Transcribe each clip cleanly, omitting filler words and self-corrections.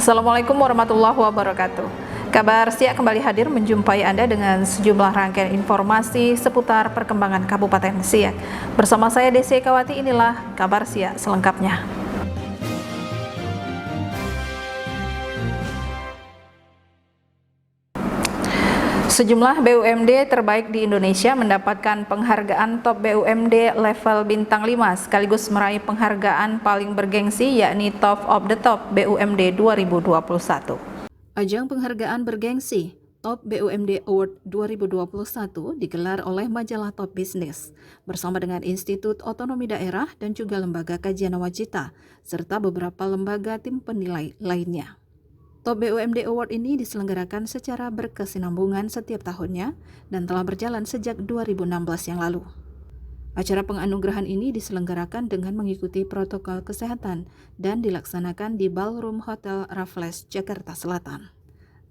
Assalamualaikum warahmatullahi wabarakatuh. Kabar Siak kembali hadir menjumpai Anda dengan sejumlah rangkaian informasi seputar perkembangan Kabupaten Siak. Bersama saya Desi Ekawati, inilah Kabar Siak selengkapnya. Sejumlah BUMD terbaik di Indonesia mendapatkan penghargaan top BUMD level bintang 5 sekaligus meraih penghargaan paling bergengsi yakni Top of the Top BUMD 2021. Ajang penghargaan bergengsi Top BUMD Award 2021 digelar oleh majalah Top Business bersama dengan Institut Otonomi Daerah dan juga Lembaga Kajian Nawacita serta beberapa lembaga tim penilai lainnya. Top BUMD Award ini diselenggarakan secara berkesinambungan setiap tahunnya dan telah berjalan sejak 2016 yang lalu. Acara penganugerahan ini diselenggarakan dengan mengikuti protokol kesehatan dan dilaksanakan di Ballroom Hotel Raffles, Jakarta Selatan.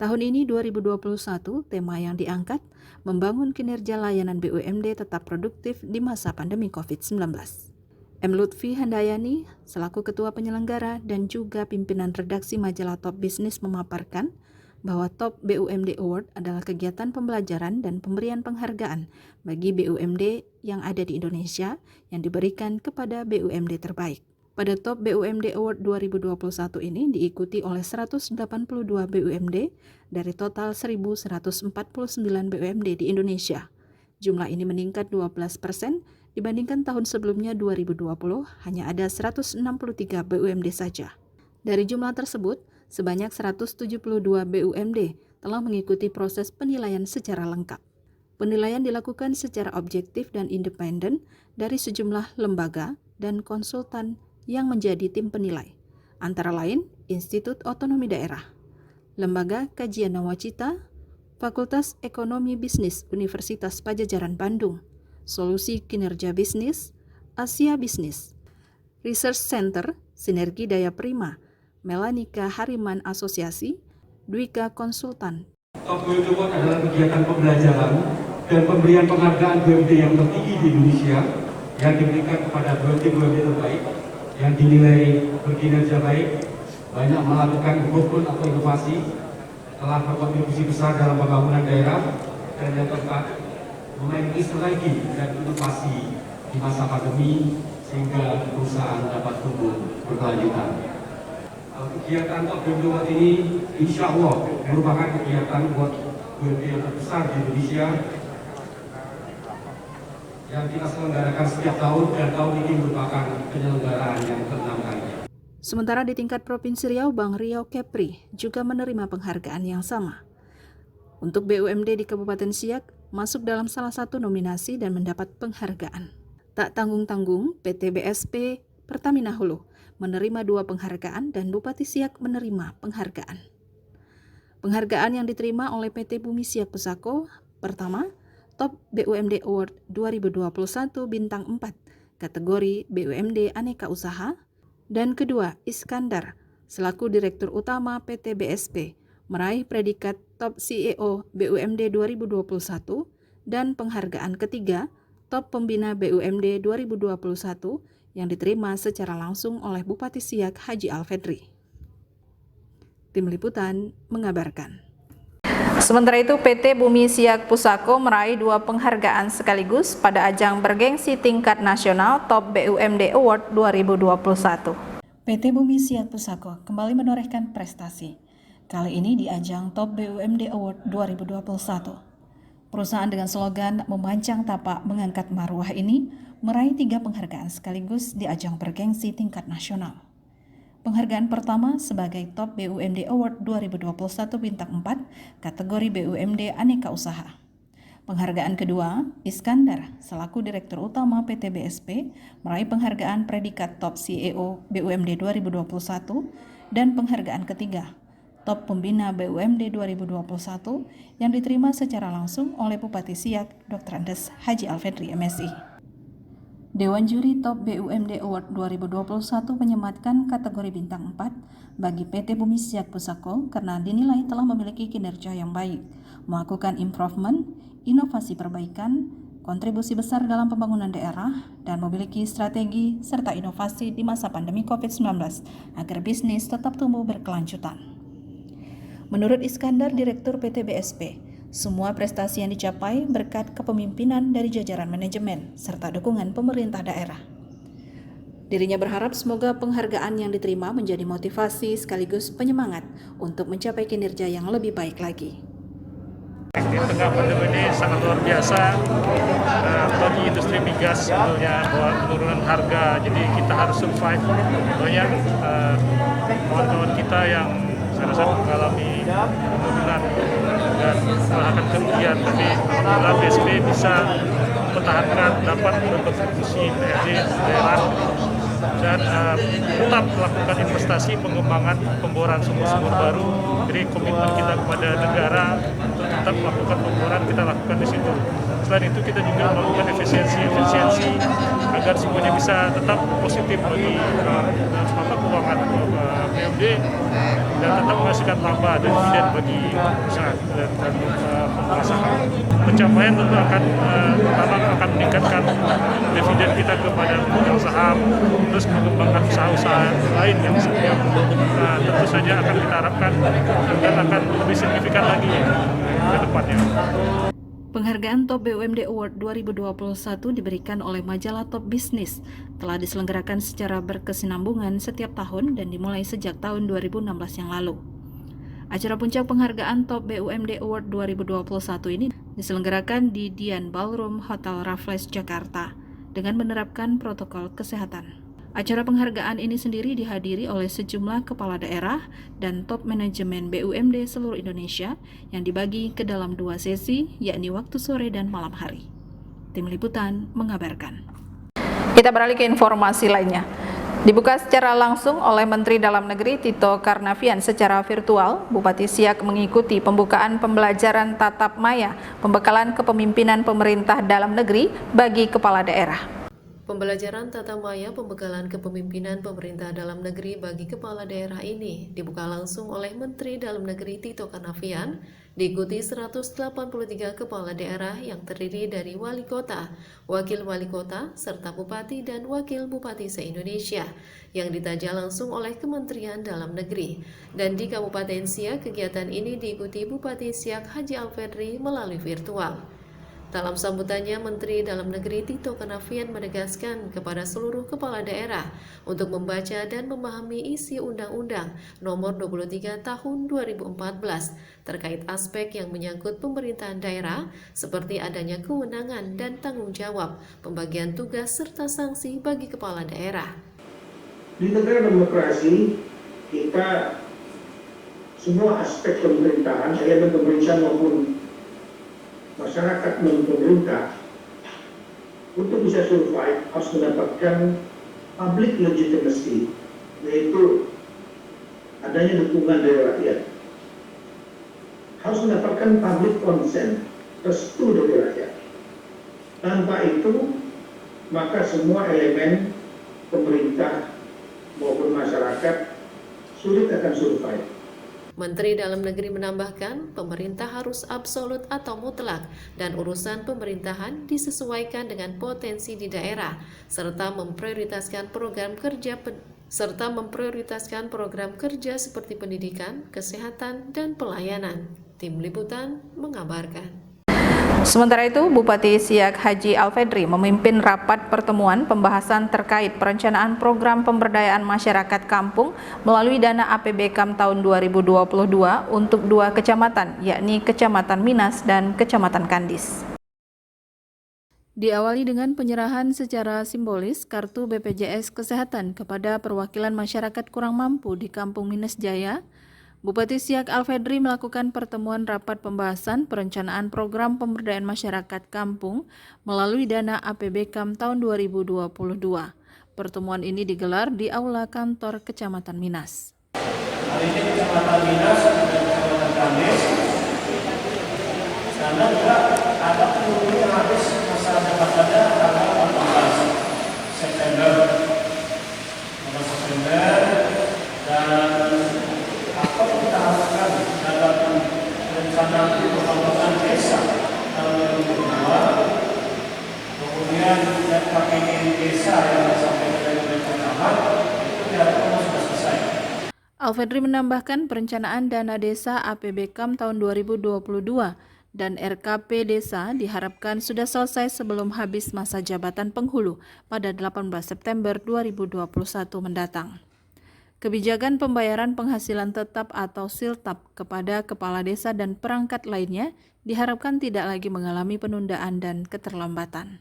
Tahun ini 2021, tema yang diangkat membangun kinerja layanan BUMD tetap produktif di masa pandemi COVID-19. M. Lutfi Handayani, selaku Ketua Penyelenggara dan juga pimpinan redaksi majalah Top Business memaparkan bahwa Top BUMD Award adalah kegiatan pembelajaran dan pemberian penghargaan bagi BUMD yang ada di Indonesia yang diberikan kepada BUMD terbaik. Pada Top BUMD Award 2021 ini diikuti oleh 182 BUMD dari total 1.149 BUMD di Indonesia. Jumlah ini meningkat 12% dibandingkan tahun sebelumnya 2020, hanya ada 163 BUMD saja. Dari jumlah tersebut, sebanyak 172 BUMD telah mengikuti proses penilaian secara lengkap. Penilaian dilakukan secara objektif dan independen dari sejumlah lembaga dan konsultan yang menjadi tim penilai, antara lain Institut Otonomi Daerah, Lembaga Kajian Nawacita, Fakultas Ekonomi Bisnis Universitas Padjadjaran Bandung, Solusi Kinerja Bisnis, Asia Bisnis, Research Center, Sinergi Daya Prima, Melanika Hariman Asosiasi, Dwika Konsultan. Top BUMD Award adalah kegiatan pembelajaran dan pemberian penghargaan BUMD yang tertinggi di Indonesia yang diberikan kepada BUMD terbaik yang dinilai berkinerja baik, banyak melakukan improvement atau inovasi, telah berkontribusi besar dalam pembangunan daerah, dan yang keempat, memiliki strategi dan inovasi di masa pandemi sehingga perusahaan dapat tumbuh berkelanjutan. Kegiatan Top BUMD Award ini insya Allah merupakan kegiatan buat BUMD yang terbesar di Indonesia yang kita selenggarakan setiap tahun, dan tahun ini merupakan penyelenggaraan yang ke-6 kali. Sementara di tingkat Provinsi Riau, Bang Riau Kepri juga menerima penghargaan yang sama. Untuk BUMD di Kabupaten Siak masuk dalam salah satu nominasi dan mendapat penghargaan. Tak tanggung-tanggung, PT BSP Pertamina Hulu menerima 2 penghargaan dan Bupati Siak menerima penghargaan. Penghargaan yang diterima oleh PT Bumi Siak Pusako, pertama, Top BUMD Award 2021 Bintang 4, kategori BUMD Aneka Usaha, dan kedua, Iskandar, selaku Direktur Utama PT BSP, meraih predikat Top CEO BUMD 2021, dan penghargaan ketiga, Top Pembina BUMD 2021 yang diterima secara langsung oleh Bupati Siak Haji Alfedri. Tim Liputan mengabarkan. Sementara itu, PT Bumi Siak Pusako meraih 2 penghargaan sekaligus pada ajang bergengsi tingkat nasional Top BUMD Award 2021. PT Bumi Siak Pusako kembali menorehkan prestasi, kali ini di ajang Top BUMD Award 2021. Perusahaan dengan slogan Memancang Tapak Mengangkat Marwah ini meraih 3 penghargaan sekaligus di ajang bergengsi tingkat nasional. Penghargaan pertama sebagai Top BUMD Award 2021 Bintang 4, kategori BUMD Aneka Usaha. Penghargaan kedua, Iskandar, selaku Direktur Utama PT BSP, meraih penghargaan predikat Top CEO BUMD 2021, dan penghargaan ketiga, Top Pembina BUMD 2021 yang diterima secara langsung oleh Bupati Siak Dr. Andes Haji Alfedri MSI. Dewan Juri Top BUMD Award 2021 menyematkan kategori Bintang 4 bagi PT Bumi Siak Pusako karena dinilai telah memiliki kinerja yang baik, melakukan improvement, inovasi perbaikan, kontribusi besar dalam pembangunan daerah, dan memiliki strategi serta inovasi di masa pandemi COVID-19 agar bisnis tetap tumbuh berkelanjutan. Menurut Iskandar, Direktur PT BSP, semua prestasi yang dicapai berkat kepemimpinan dari jajaran manajemen serta dukungan pemerintah daerah. Dirinya berharap semoga penghargaan yang diterima menjadi motivasi sekaligus penyemangat untuk mencapai kinerja yang lebih baik lagi. Di tengah pandemi ini sangat luar biasa bagi industri migas sebetulnya, bahwa penurunan harga, jadi kita harus survive. Banyak kawan-kawan kita yang saya rasa mengalami penurunan dan akan kerugian, tapi alhamdulillah BSP bisa mempertahankan, dapat berkontribusi PRD daerah dan tetap melakukan investasi pengembangan pemboran sumur-sumur baru. Jadi komitmen kita kepada negara untuk tetap melakukan pemboran kita lakukan di situ. Selain itu kita juga melakukan efisiensi agar semuanya bisa tetap positif bagi keuangan BUMD dan tetap menghasilkan laba dan dividen bagi usaha dan pengusaha. Pencapaian tentu akan meningkatkan dividen kita kepada pemegang saham, terus mengembangkan usaha-usaha lain yang tentu saja akan kita harapkan dan akan lebih signifikan lagi ke depannya. Penghargaan Top BUMD Award 2021 diberikan oleh majalah Top Business, telah diselenggarakan secara berkesinambungan setiap tahun dan dimulai sejak tahun 2016 yang lalu. Acara puncak penghargaan Top BUMD Award 2021 ini diselenggarakan di Dian Ballroom Hotel Raffles, Jakarta dengan menerapkan protokol kesehatan. Acara penghargaan ini sendiri dihadiri oleh sejumlah kepala daerah dan top manajemen BUMD seluruh Indonesia yang dibagi ke dalam 2 sesi, yakni waktu sore dan malam hari. Tim Liputan mengabarkan. Kita beralih ke informasi lainnya. Dibuka secara langsung oleh Menteri Dalam Negeri Tito Karnavian secara virtual, Bupati Siak mengikuti pembukaan pembelajaran tatap maya pembekalan kepemimpinan pemerintah dalam negeri bagi kepala daerah. Pembelajaran tata maya pembekalan kepemimpinan pemerintah dalam negeri bagi kepala daerah ini dibuka langsung oleh Menteri Dalam Negeri Tito Karnavian, diikuti 183 kepala daerah yang terdiri dari wali kota, wakil wali kota, serta bupati dan wakil bupati se-Indonesia yang ditajak langsung oleh Kementerian Dalam Negeri. Dan di Kabupaten Siak, kegiatan ini diikuti Bupati Siak Haji Alfedri melalui virtual. Dalam sambutannya, Menteri Dalam Negeri Tito Karnavian menegaskan kepada seluruh kepala daerah untuk membaca dan memahami isi Undang-Undang Nomor 23 Tahun 2014 terkait aspek yang menyangkut pemerintahan daerah seperti adanya kewenangan dan tanggung jawab, pembagian tugas serta sanksi bagi kepala daerah. Di negara demokrasi, kita semua aspek pemerintahan, elemen pemerintahan maupun masyarakat dan pemerintah untuk bisa survive harus mendapatkan public legitimacy, yaitu adanya dukungan dari rakyat, harus mendapatkan public consent, restu dari rakyat. Tanpa itu, maka semua elemen pemerintah maupun masyarakat sulit akan survive. Menteri Dalam Negeri menambahkan, pemerintah harus absolut atau mutlak dan urusan pemerintahan disesuaikan dengan potensi di daerah, serta memprioritaskan program kerja seperti pendidikan, kesehatan, dan pelayanan. Tim Liputan mengabarkan. Sementara itu, Bupati Siak Haji Alfedri memimpin rapat pertemuan pembahasan terkait perencanaan program pemberdayaan masyarakat kampung melalui dana APBKM tahun 2022 untuk 2 kecamatan, yakni Kecamatan Minas dan Kecamatan Kandis. Diawali dengan penyerahan secara simbolis kartu BPJS Kesehatan kepada perwakilan masyarakat kurang mampu di Kampung Minas Jaya, Bupati Siak Alfedri melakukan pertemuan rapat pembahasan perencanaan program pemberdayaan masyarakat kampung melalui dana APBKM tahun 2022. Pertemuan ini digelar di Aula Kantor Kecamatan Minas. Hari ini Kecamatan Minas dan Kecamatan Kandis, karena juga ada peluru yang habis masa jabatannya tanggal 18 September. Dan apa yang kita harapkan dalam rencana pembangunan desa tahun 2022, kemudian KPI desa yang disampaikan oleh Camat itu diharapkan sudah selesai. Alfedri menambahkan perencanaan dana desa APBKAM tahun 2022 dan RKP Desa diharapkan sudah selesai sebelum habis masa jabatan penghulu pada 18 September 2021 mendatang. Kebijakan pembayaran penghasilan tetap atau siltap kepada kepala desa dan perangkat lainnya diharapkan tidak lagi mengalami penundaan dan keterlambatan.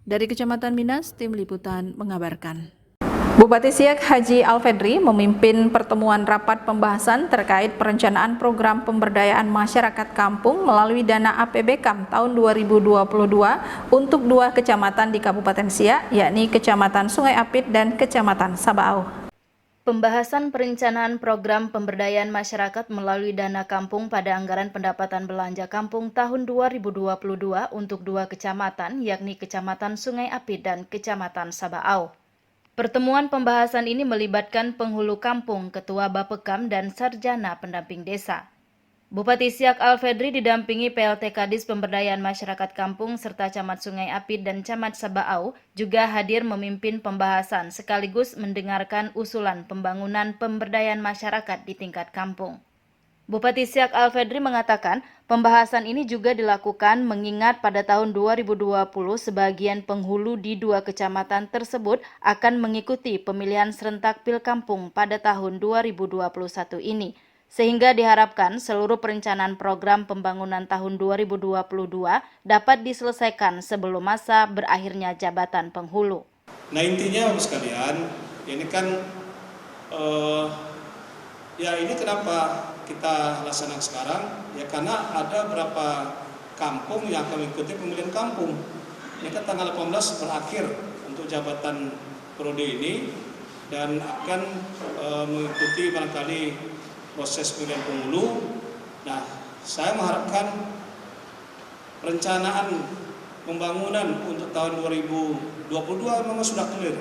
Dari Kecamatan Minas, Tim Liputan mengabarkan. Bupati Siak Haji Alfedri memimpin pertemuan rapat pembahasan terkait perencanaan program pemberdayaan masyarakat kampung melalui dana APBKAM tahun 2022 untuk 2 kecamatan di Kabupaten Siak, yakni Kecamatan Sungai Apit dan Kecamatan Sabaau. Pembahasan perencanaan program pemberdayaan masyarakat melalui dana kampung pada anggaran pendapatan belanja kampung tahun 2022 untuk 2 kecamatan, yakni Kecamatan Sungai Apit dan Kecamatan Sabaau. Pertemuan pembahasan ini melibatkan penghulu kampung, ketua Bapekam, dan sarjana pendamping desa. Bupati Siak Alfedri didampingi PLT Kadis Pemberdayaan Masyarakat Kampung serta Camat Sungai Apit dan Camat Sabaau juga hadir memimpin pembahasan sekaligus mendengarkan usulan pembangunan pemberdayaan masyarakat di tingkat kampung. Bupati Siak Alfedri mengatakan pembahasan ini juga dilakukan mengingat pada tahun 2020 sebagian penghulu di 2 kecamatan tersebut akan mengikuti pemilihan serentak Pilkampung pada tahun 2021 ini. Sehingga diharapkan seluruh perencanaan program pembangunan tahun 2022 dapat diselesaikan sebelum masa berakhirnya jabatan penghulu. Nah intinya Bapak sekalian, ini kan ini kenapa kita laksanakan sekarang? Ya karena ada beberapa kampung yang akan mengikuti pemilihan kampung. Ini kan tanggal 18 berakhir untuk jabatan periode ini dan akan mengikuti barangkali proses pemilihan penghulu. Nah, saya mengharapkan perencanaan pembangunan untuk tahun 2022 memang sudah clear.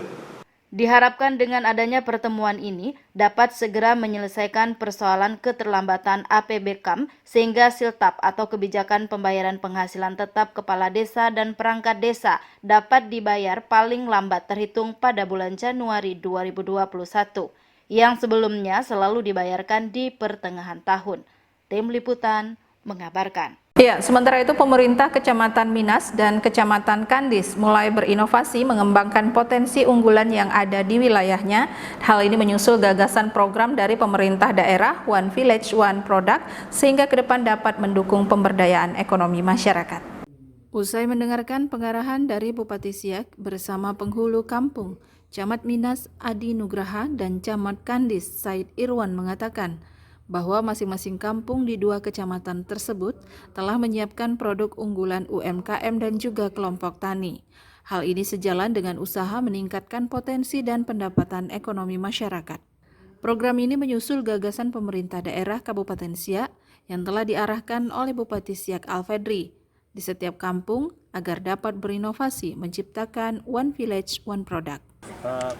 Diharapkan dengan adanya pertemuan ini dapat segera menyelesaikan persoalan keterlambatan APBKAM sehingga siltap atau kebijakan pembayaran penghasilan tetap kepala desa dan perangkat desa dapat dibayar paling lambat terhitung pada bulan Januari 2021 yang sebelumnya selalu dibayarkan di pertengahan tahun. Tim Liputan mengabarkan. Ya, sementara itu pemerintah Kecamatan Minas dan Kecamatan Kandis mulai berinovasi mengembangkan potensi unggulan yang ada di wilayahnya. Hal ini menyusul gagasan program dari pemerintah daerah One Village One Product sehingga ke depan dapat mendukung pemberdayaan ekonomi masyarakat. Usai mendengarkan pengarahan dari Bupati Siak bersama penghulu kampung, Camat Minas Adi Nugraha dan Camat Kandis Said Irwan mengatakan bahwa masing-masing kampung di 2 kecamatan tersebut telah menyiapkan produk unggulan UMKM dan juga kelompok tani. Hal ini sejalan dengan usaha meningkatkan potensi dan pendapatan ekonomi masyarakat. Program ini menyusul gagasan pemerintah daerah Kabupaten Siak yang telah diarahkan oleh Bupati Siak Alfedri di setiap kampung agar dapat berinovasi menciptakan One Village One Product.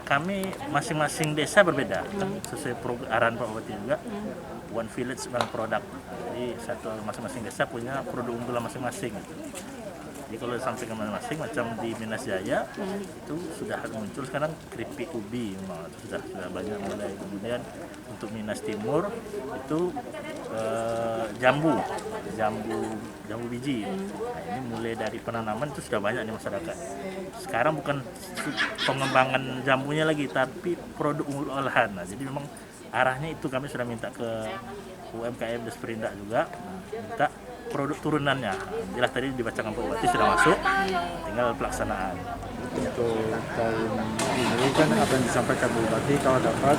Kami masing-masing desa berbeda, sesuai arahan Pak Bupati juga. One Village One Product. Jadi masing-masing desa punya produk unggulan masing-masing. Gitu. Jadi kalau sampai ke masing-masing, macam di Minas Jaya itu sudah muncul sekarang keripik ubi, sudah banyak mulai. Kemudian untuk Minas Timur itu jambu biji. Nah, ini mulai dari penanaman itu sudah banyak di masyarakat. Sekarang bukan pengembangan jambunya lagi, tapi produk unggul olahan. Nah, jadi memang arahnya itu kami sudah minta ke UMKM Desperindak juga, minta produk turunannya. Jelas tadi dibacakan Pak Bupati sudah masuk, tinggal pelaksanaan. Untuk tahun ini kan apa yang disampaikan Bupati, kalau dapat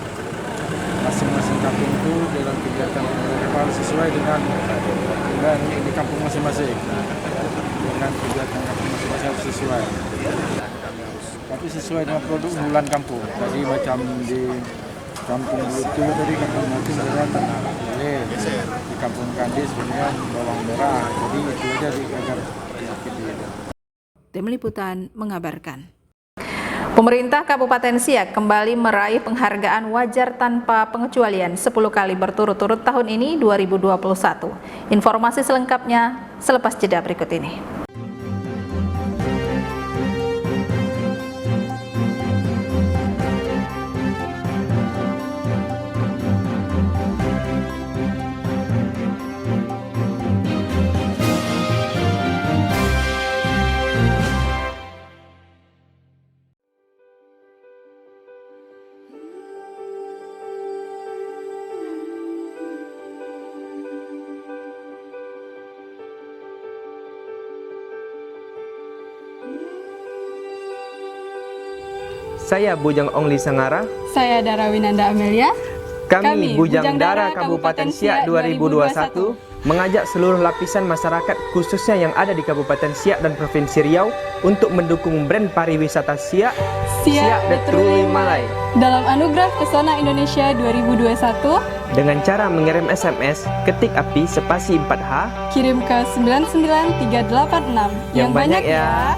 masing-masing kampung itu dalam kegiatan harus sesuai dengan di kampung masing-masing. Dengan kegiatan kampung masing-masing harus sesuai. Tapi sesuai dengan produk unggulan kampung. Tadi macam di Kampung Bulutu tadi kampung Mutum dengan lele, di Kampung Kandis dengan bawang merah. Jadi itu aja agar Tim Liputan mengabarkan. Pemerintah Kabupaten Siak kembali meraih penghargaan wajar tanpa pengecualian 10 kali berturut-turut tahun ini 2021. Informasi selengkapnya selepas jeda berikut ini. Saya Bujang Ongli Sangara. Saya Dara Winanda Amelia. Kami Bujang Dara Kabupaten Siak 2021 mengajak seluruh lapisan masyarakat khususnya yang ada di Kabupaten Siak dan Provinsi Riau untuk mendukung brand pariwisata Siak, Siak The Truly Malay, dalam Anugerah Pesona Indonesia 2021 dengan cara mengirim SMS ketik API spasi 4H kirim ke 99386 yang banyak ya.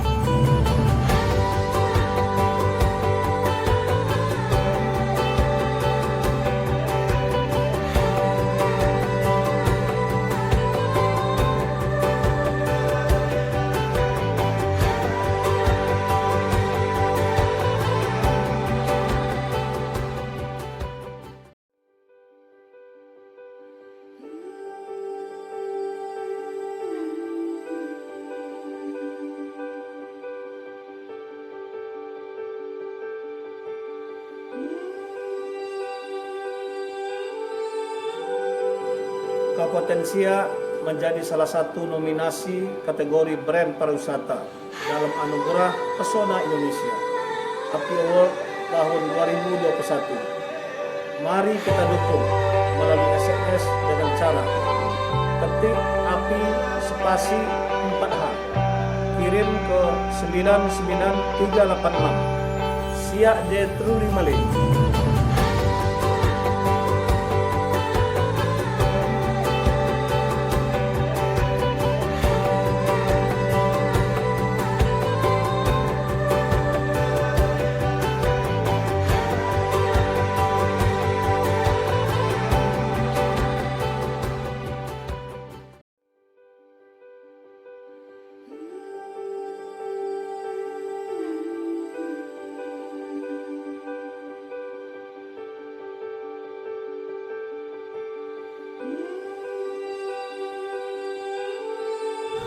Kabupaten Siak menjadi salah satu nominasi kategori brand pariwisata dalam Anugerah Pesona Indonesia API Award tahun 2021. Mari kita dukung melalui SMS dengan cara ketik API spasi 4H kirim ke 99386 Siak The Truly Malay.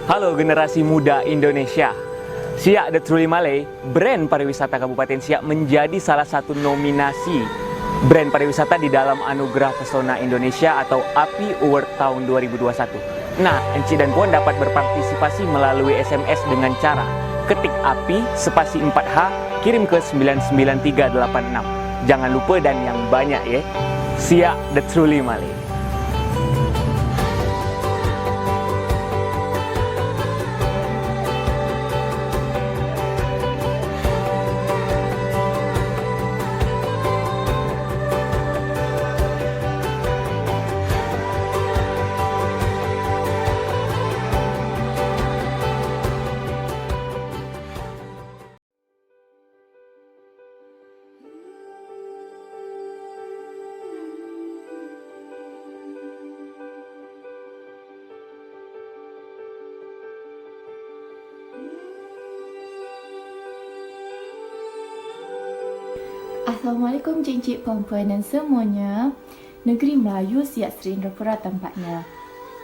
Halo generasi muda Indonesia. Siak The Truly Malay, brand pariwisata Kabupaten Siak menjadi salah satu nominasi brand pariwisata di dalam Anugerah Pesona Indonesia atau API Award tahun 2021. Nah, Enci dan Puan dapat berpartisipasi melalui SMS dengan cara ketik API spasi 4H kirim ke 99386. Jangan lupa dan yang banyak ya. Siak The Truly Malay. Assalamualaikum cik-cik, puan-puan dan semuanya. Negeri Melayu Siak Seri Indrapura tempatnya.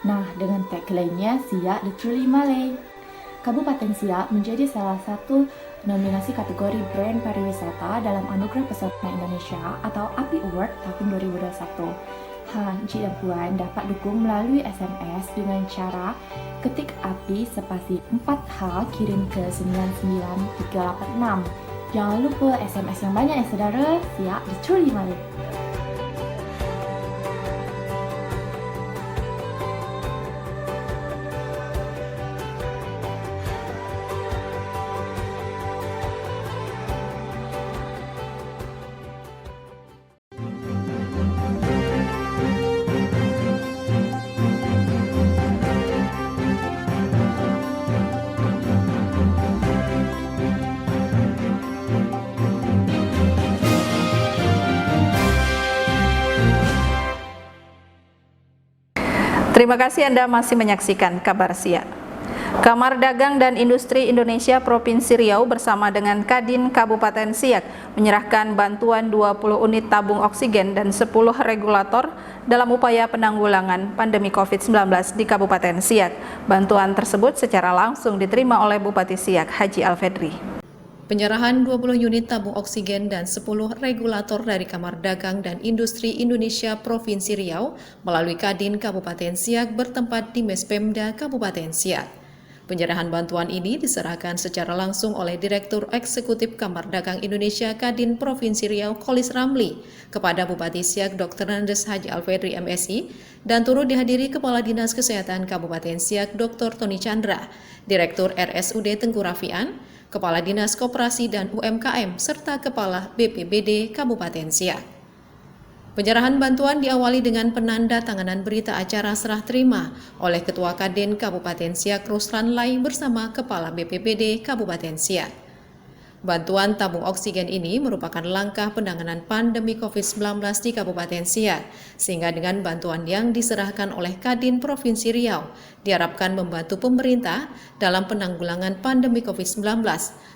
Nah, dengan tagline-nya Siak The Truly Malay. Kabupaten Siak menjadi salah satu nominasi kategori brand pariwisata dalam Anugerah Pesona Indonesia atau API Award tahun 2021. Cik dan puan dapat dukung melalui SMS dengan cara ketik API spasi 4H kirim ke 99386. Jangan lupa SMS yang banyak ya saudara. Siak The Truly Malay. Terima kasih Anda masih menyaksikan Kabar Siak. Kamar Dagang dan Industri Indonesia Provinsi Riau bersama dengan Kadin Kabupaten Siak menyerahkan bantuan 20 unit tabung oksigen dan 10 regulator dalam upaya penanggulangan pandemi COVID-19 di Kabupaten Siak. Bantuan tersebut secara langsung diterima oleh Bupati Siak, Haji Alfedri. Penyerahan 20 unit tabung oksigen dan 10 regulator dari Kamar Dagang dan Industri Indonesia Provinsi Riau melalui Kadin Kabupaten Siak bertempat di Mespemda Kabupaten Siak. Penyerahan bantuan ini diserahkan secara langsung oleh Direktur Eksekutif Kamar Dagang Indonesia Kadin Provinsi Riau Kholis Ramli kepada Bupati Siak Dr. Nandes Haji Alfedri MSI dan turut dihadiri Kepala Dinas Kesehatan Kabupaten Siak Dr. Tony Chandra, Direktur RSUD Tengku Rafian, Kepala Dinas Koperasi dan UMKM, serta Kepala BPBD Kabupaten Siak. Penyerahan bantuan diawali dengan penandatanganan berita acara serah terima oleh Ketua Kadin Kabupaten Siak Ruslan Lai bersama Kepala BPBD Kabupaten Siak. Bantuan tabung oksigen ini merupakan langkah penanganan pandemi COVID-19 di Kabupaten Siak, sehingga dengan bantuan yang diserahkan oleh Kadin Provinsi Riau, diharapkan membantu pemerintah dalam penanggulangan pandemi COVID-19,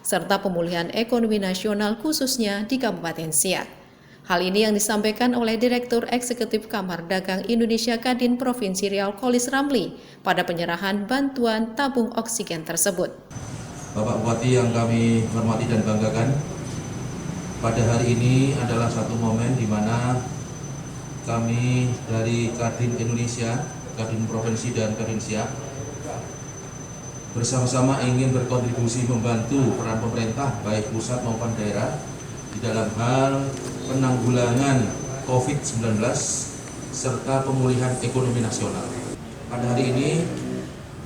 serta pemulihan ekonomi nasional khususnya di Kabupaten Siak. Hal ini yang disampaikan oleh Direktur Eksekutif Kamar Dagang Indonesia Kadin Provinsi Riau Kholis Ramli pada penyerahan bantuan tabung oksigen tersebut. Bapak Bupati yang kami hormati dan banggakan, pada hari ini adalah satu momen di mana kami dari Kadin Indonesia, Kadin Provinsi dan Kadin Siak bersama-sama ingin berkontribusi membantu peran pemerintah baik pusat maupun daerah di dalam hal penanggulangan COVID-19 serta pemulihan ekonomi nasional. Pada hari ini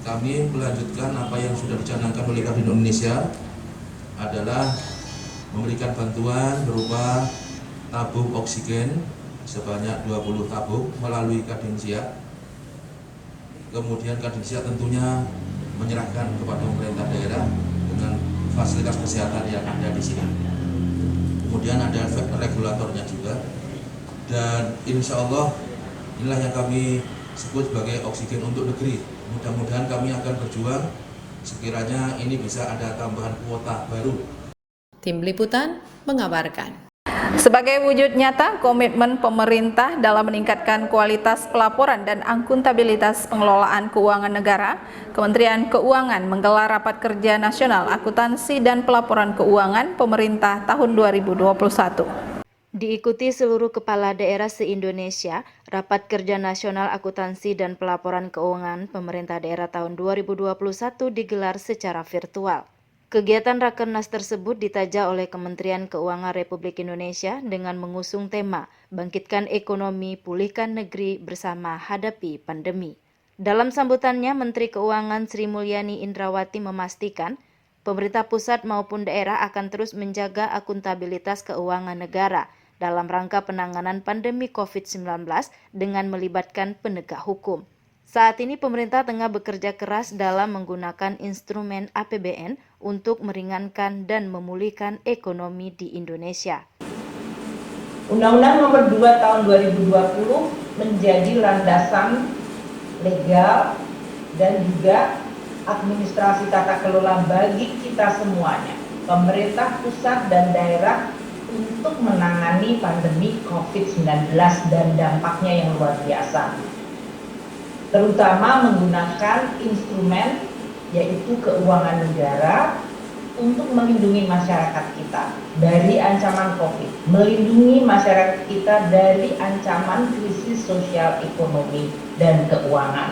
kami melanjutkan apa yang sudah dicanangkan oleh Kadin Indonesia adalah memberikan bantuan berupa tabung oksigen sebanyak 20 tabung melalui Kadin Siak. Kemudian Kadin Siak tentunya menyerahkan kepada pemerintah daerah dengan fasilitas kesehatan yang ada di sini. Kemudian ada regulatornya juga, dan insya Allah inilah yang kami sebut sebagai oksigen untuk negeri. Mudah-mudahan kami akan berjuang sekiranya ini bisa ada tambahan kuota baru. Tim Liputan mengabarkan. Sebagai wujud nyata komitmen pemerintah dalam meningkatkan kualitas pelaporan dan akuntabilitas pengelolaan keuangan negara, Kementerian Keuangan menggelar Rapat Kerja Nasional Akuntansi dan Pelaporan Keuangan Pemerintah tahun 2021. Diikuti seluruh kepala daerah se-Indonesia, Rapat Kerja Nasional Akuntansi dan Pelaporan Keuangan Pemerintah Daerah tahun 2021 digelar secara virtual. Kegiatan Rakernas tersebut ditaja oleh Kementerian Keuangan Republik Indonesia dengan mengusung tema Bangkitkan Ekonomi, Pulihkan Negeri Bersama Hadapi Pandemi. Dalam sambutannya, Menteri Keuangan Sri Mulyani Indrawati memastikan pemerintah pusat maupun daerah akan terus menjaga akuntabilitas keuangan negara dalam rangka penanganan pandemi COVID-19 dengan melibatkan penegak hukum. Saat ini pemerintah tengah bekerja keras dalam menggunakan instrumen APBN untuk meringankan dan memulihkan ekonomi di Indonesia. Undang-Undang Nomor 2 Tahun 2020 menjadi landasan legal dan juga administrasi tata kelola bagi kita semuanya, pemerintah pusat dan daerah, untuk menangani pandemi COVID-19 dan dampaknya yang luar biasa. Terutama menggunakan instrumen yaitu keuangan negara untuk melindungi masyarakat kita dari ancaman COVID, melindungi masyarakat kita dari ancaman krisis sosial ekonomi dan keuangan.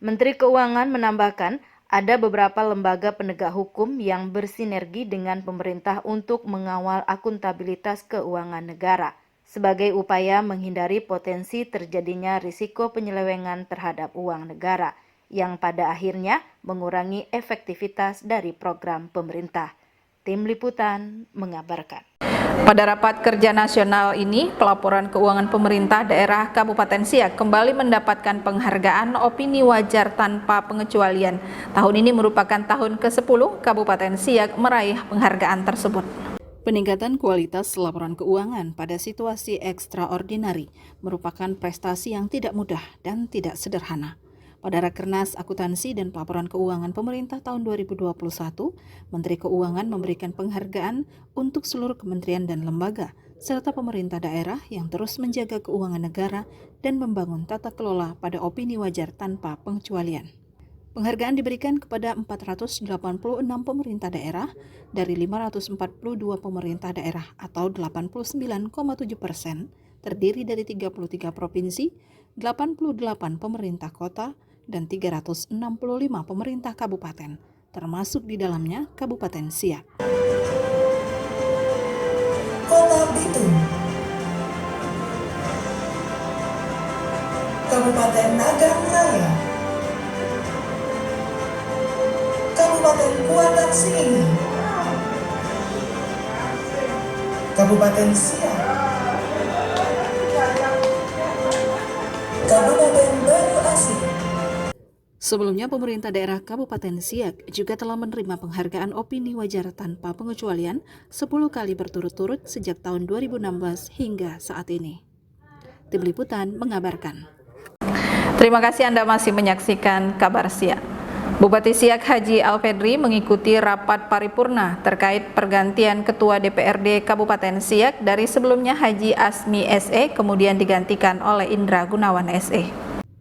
Menteri Keuangan menambahkan, ada beberapa lembaga penegak hukum yang bersinergi dengan pemerintah untuk mengawal akuntabilitas keuangan negara, sebagai upaya menghindari potensi terjadinya risiko penyelewengan terhadap uang negara, yang pada akhirnya mengurangi efektivitas dari program pemerintah. Tim Liputan mengabarkan. Pada Rapat Kerja Nasional ini, pelaporan keuangan pemerintah daerah Kabupaten Siak kembali mendapatkan penghargaan opini wajar tanpa pengecualian. Tahun ini merupakan tahun ke-10 Kabupaten Siak meraih penghargaan tersebut. Peningkatan kualitas laporan keuangan pada situasi ekstraordinari merupakan prestasi yang tidak mudah dan tidak sederhana. Pada Rakernas Akuntansi dan Pelaporan Keuangan Pemerintah tahun 2021, Menteri Keuangan memberikan penghargaan untuk seluruh kementerian dan lembaga, serta pemerintah daerah yang terus menjaga keuangan negara dan membangun tata kelola pada opini wajar tanpa pengecualian. Penghargaan diberikan kepada 486 pemerintah daerah dari 542 pemerintah daerah atau 89,7%, terdiri dari 33 provinsi, 88 pemerintah kota, dan 365 pemerintah kabupaten, termasuk di dalamnya Kabupaten Siak. Kota Bitung, Kabupaten Nagan Raya, Kabupaten Kuantan Sengingi, Kabupaten Siak, Kabupaten Batu Asih. Sebelumnya, pemerintah daerah Kabupaten Siak juga telah menerima penghargaan opini wajar tanpa pengecualian 10 kali berturut-turut sejak tahun 2016 hingga saat ini. Tim Liputan mengabarkan. Terima kasih Anda masih menyaksikan Kabar Siak. Bupati Siak Haji Alfedri mengikuti rapat paripurna terkait pergantian Ketua DPRD Kabupaten Siak dari sebelumnya Haji Asmi SE kemudian digantikan oleh Indra Gunawan SE.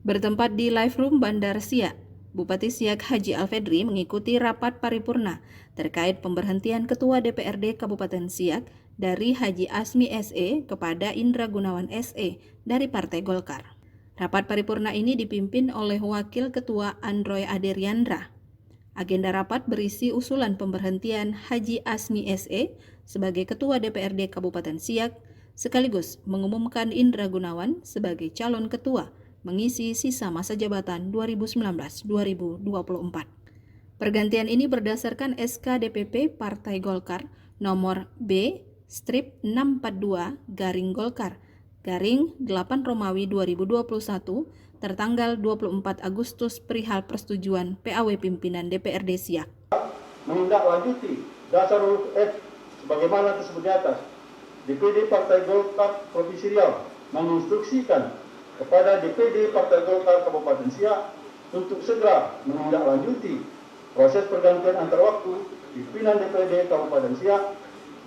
Bertempat di Live Room Bandar Siak, Bupati Siak Haji Alfedri mengikuti rapat paripurna terkait pemberhentian Ketua DPRD Kabupaten Siak dari Haji Asmi SE kepada Indra Gunawan SE dari Partai Golkar. Rapat paripurna ini dipimpin oleh Wakil Ketua Androy Aderiandra. Agenda rapat berisi usulan pemberhentian Haji Asmi SE sebagai Ketua DPRD Kabupaten Siak, sekaligus mengumumkan Indra Gunawan sebagai calon ketua mengisi sisa masa jabatan 2019-2024. Pergantian ini berdasarkan SK DPP Partai Golkar nomor B/642-Golkar/8 Romawi 2021 tertanggal 24 Agustus perihal persetujuan PAW pimpinan DPRD Siak. Menindaklanjuti dasar huruf F sebagaimana tersebut di atas, DPD Partai Golkar Provinsi Riau menginstruksikan kepada DPD Partai Golkar Kabupaten Siak untuk segera menindaklanjuti proses pergantian antar waktu pimpinan DPD Kabupaten Siak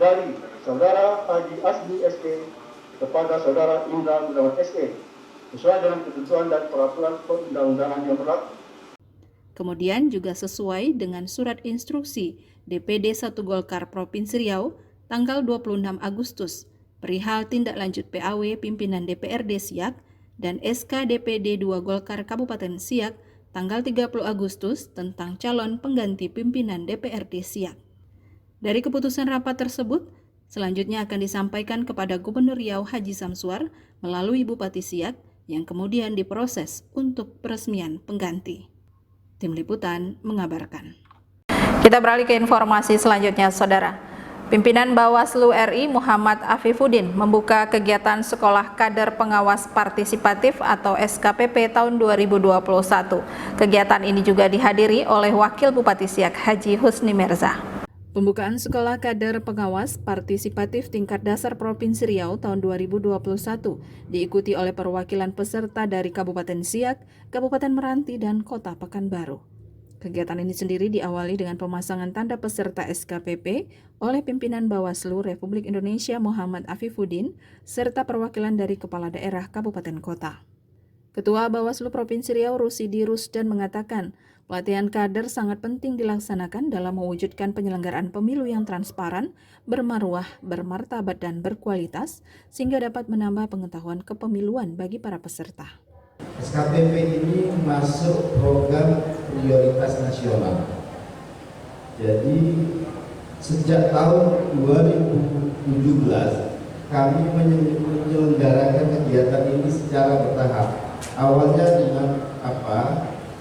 dari Saudara Haji Asmi SE kepada Saudara Indra Gunawan SE sesuai dengan ketentuan dan peraturan perundang-undangan yang berlaku. Kemudian juga sesuai dengan surat instruksi DPD 1 Golkar Provinsi Riau tanggal 26 Agustus perihal tindak lanjut PAW pimpinan DPRD Siak dan SK DPD 2 Golkar Kabupaten Siak tanggal 30 Agustus tentang calon pengganti pimpinan DPRD Siak. Dari keputusan rapat tersebut, selanjutnya akan disampaikan kepada Gubernur Riau Haji Samsuar melalui Bupati Siak yang kemudian diproses untuk peresmian pengganti. Tim Liputan mengabarkan. Kita beralih ke informasi selanjutnya, Saudara. Pimpinan Bawaslu RI Muhammad Afifuddin membuka kegiatan Sekolah Kader Pengawas Partisipatif atau SKPP tahun 2021. Kegiatan ini juga dihadiri oleh Wakil Bupati Siak Haji Husni Mirza. Pembukaan Sekolah Kader Pengawas Partisipatif Tingkat Dasar Provinsi Riau tahun 2021 diikuti oleh perwakilan peserta dari Kabupaten Siak, Kabupaten Meranti, dan Kota Pekanbaru. Kegiatan ini sendiri diawali dengan pemasangan tanda peserta SKPP oleh pimpinan Bawaslu Republik Indonesia Muhammad Afifuddin serta perwakilan dari kepala daerah kabupaten kota. Ketua Bawaslu Provinsi Riau Rusidi Rusdan mengatakan, pelatihan kader sangat penting dilaksanakan dalam mewujudkan penyelenggaraan pemilu yang transparan, bermarwah, bermartabat, dan berkualitas sehingga dapat menambah pengetahuan kepemiluan bagi para peserta. SKPP ini masuk program prioritas nasional. Jadi sejak tahun 2017 kami menyelenggarakan kegiatan ini secara bertahap. Awalnya dengan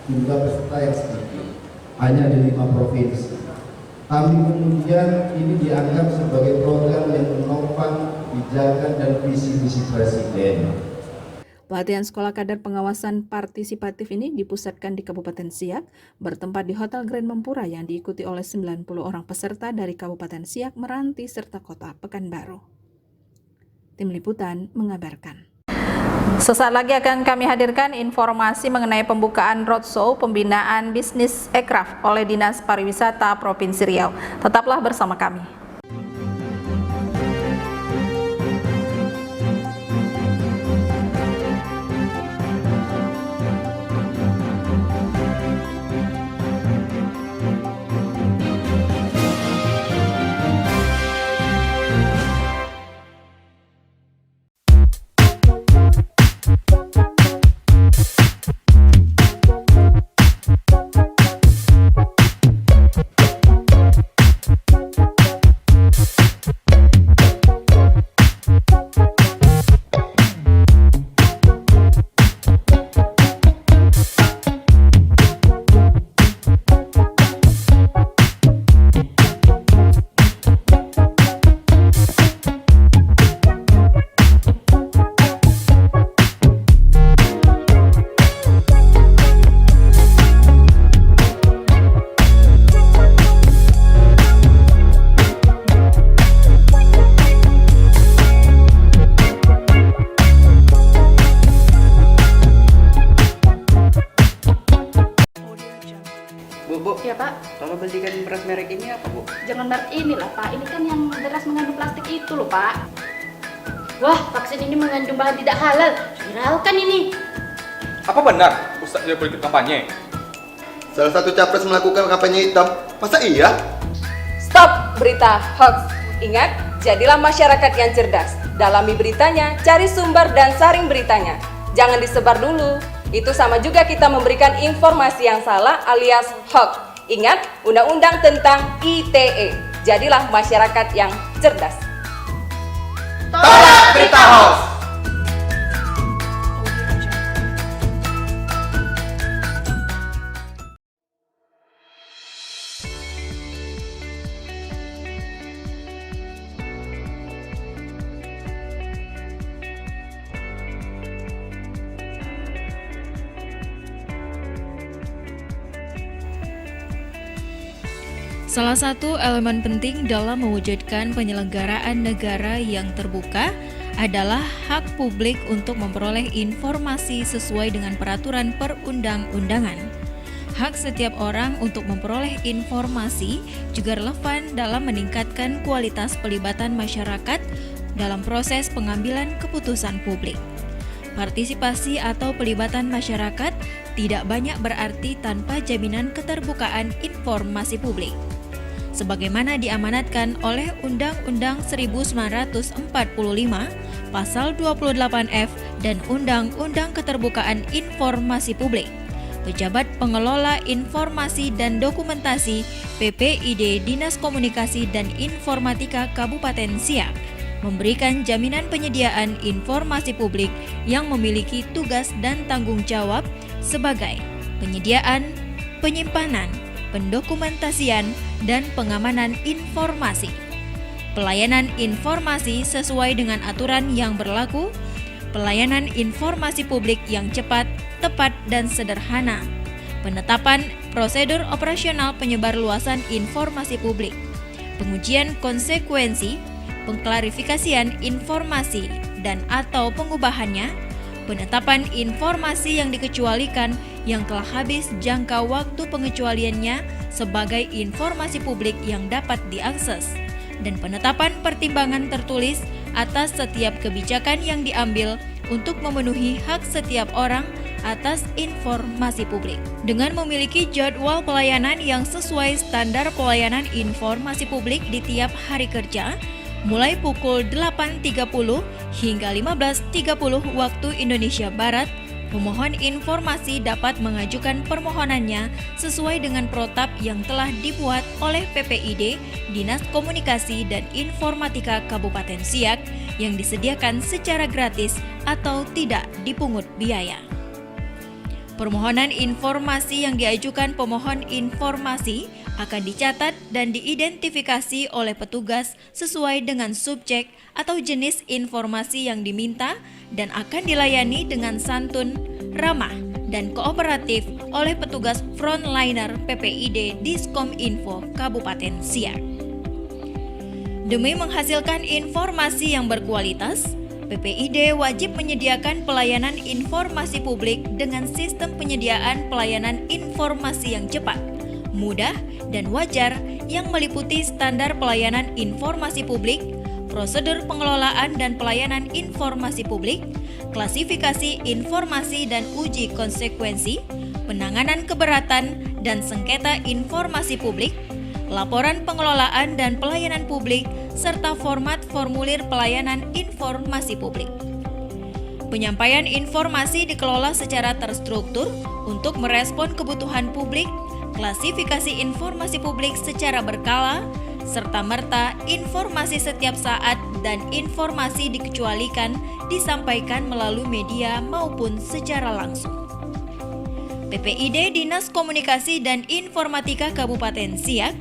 jumlah peserta yang sedikit, hanya di 5 provinsi. Tapi kemudian ini dianggap sebagai program yang menopang kebijakan dan visi-misi Presiden. Pelatihan Sekolah Kader Pengawasan Partisipatif ini dipusatkan di Kabupaten Siak, bertempat di Hotel Grand Mempura yang diikuti oleh 90 orang peserta dari Kabupaten Siak, Meranti, serta Kota Pekanbaru. Tim Liputan mengabarkan. Sesaat lagi akan kami hadirkan informasi mengenai pembukaan roadshow pembinaan bisnis ekraf oleh Dinas Pariwisata Provinsi Riau. Tetaplah bersama kami. belikan beras merek ini apa, Bu? Jangan merek ini lah, Pak. Ini kan yang beras mengandung plastik itu loh, Pak. Wah, vaksin ini mengandung bahan tidak halal. Viral kan ini. Apa benar Ustadz tidak boleh ikut kampanye? Salah satu capres melakukan kampanye hitam. Masa iya? Stop berita hoax. Ingat, jadilah masyarakat yang cerdas. Dalami beritanya, cari sumber dan saring beritanya. Jangan disebar dulu. Itu sama juga kita memberikan informasi yang salah alias hoax. Ingat, undang-undang tentang ITE. Jadilah masyarakat yang cerdas. Tolak berita hoax. Salah satu elemen penting dalam mewujudkan penyelenggaraan negara yang terbuka adalah hak publik untuk memperoleh informasi sesuai dengan peraturan perundang-undangan. Hak setiap orang untuk memperoleh informasi juga relevan dalam meningkatkan kualitas pelibatan masyarakat dalam proses pengambilan keputusan publik. Partisipasi atau pelibatan masyarakat tidak banyak berarti tanpa jaminan keterbukaan informasi publik. Sebagaimana diamanatkan oleh Undang-Undang 1945, Pasal 28F dan Undang-Undang Keterbukaan Informasi Publik. Pejabat Pengelola Informasi dan Dokumentasi PPID Dinas Komunikasi dan Informatika Kabupaten Siak memberikan jaminan penyediaan informasi publik yang memiliki tugas dan tanggung jawab sebagai penyediaan, penyimpanan, pendokumentasian, dan pengamanan informasi, pelayanan informasi sesuai dengan aturan yang berlaku, pelayanan informasi publik yang cepat, tepat, dan sederhana, penetapan prosedur operasional penyebarluasan informasi publik, pengujian konsekuensi, pengklarifikasian informasi dan atau pengubahannya, penetapan informasi yang dikecualikan yang telah habis jangka waktu pengecualiannya sebagai informasi publik yang dapat diakses, dan penetapan pertimbangan tertulis atas setiap kebijakan yang diambil untuk memenuhi hak setiap orang atas informasi publik. Dengan memiliki jadwal pelayanan yang sesuai standar pelayanan informasi publik di tiap hari kerja, mulai pukul 8.30 hingga 15.30 waktu Indonesia Barat, pemohon informasi dapat mengajukan permohonannya sesuai dengan protap yang telah dibuat oleh PPID Dinas Komunikasi dan Informatika Kabupaten Siak yang disediakan secara gratis atau tidak dipungut biaya. Permohonan informasi yang diajukan pemohon informasi akan dicatat dan diidentifikasi oleh petugas sesuai dengan subjek atau jenis informasi yang diminta dan akan dilayani dengan santun, ramah, dan kooperatif oleh petugas frontliner PPID Diskominfo Kabupaten Siak. Demi menghasilkan informasi yang berkualitas, PPID wajib menyediakan pelayanan informasi publik dengan sistem penyediaan pelayanan informasi yang cepat, mudah, dan wajar yang meliputi standar pelayanan informasi publik, prosedur pengelolaan dan pelayanan informasi publik, klasifikasi informasi dan uji konsekuensi, penanganan keberatan dan sengketa informasi publik, laporan pengelolaan dan pelayanan publik, serta format formulir pelayanan informasi publik. Penyampaian informasi dikelola secara terstruktur untuk merespon kebutuhan publik, klasifikasi informasi publik secara berkala, serta-merta informasi setiap saat dan informasi dikecualikan disampaikan melalui media maupun secara langsung. PPID Dinas Komunikasi dan Informatika Kabupaten Siak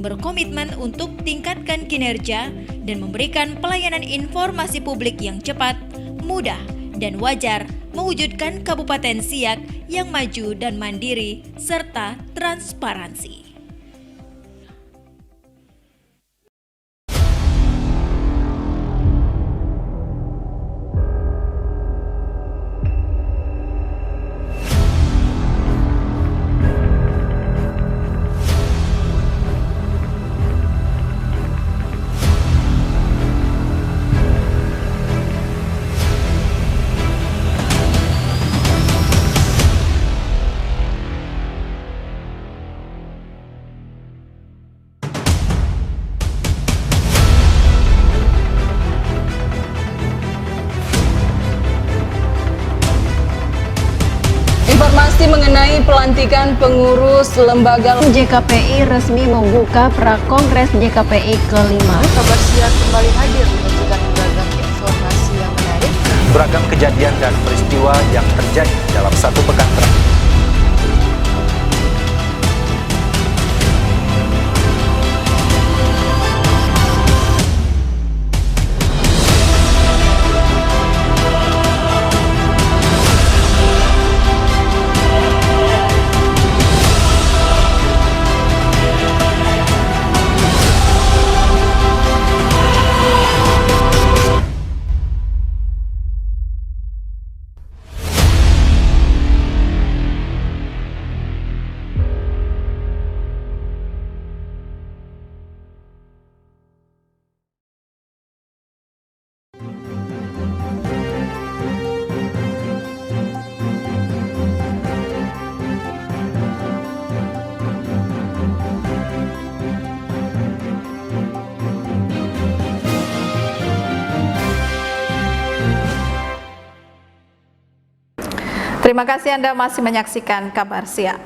berkomitmen untuk tingkatkan kinerja dan memberikan pelayanan informasi publik yang cepat, mudah, dan wajar, mewujudkan Kabupaten Siak yang maju dan mandiri serta transparansi. Informasi mengenai pelantikan pengurus lembaga JKPI resmi membuka Prakongres JKPI ke-5. Kabar Siang kembali hadir menyajikan beragam informasi yang menarik. Beragam kejadian dan peristiwa yang terjadi dalam satu pekan terakhir. Terima kasih Anda masih menyaksikan Kabar Siang.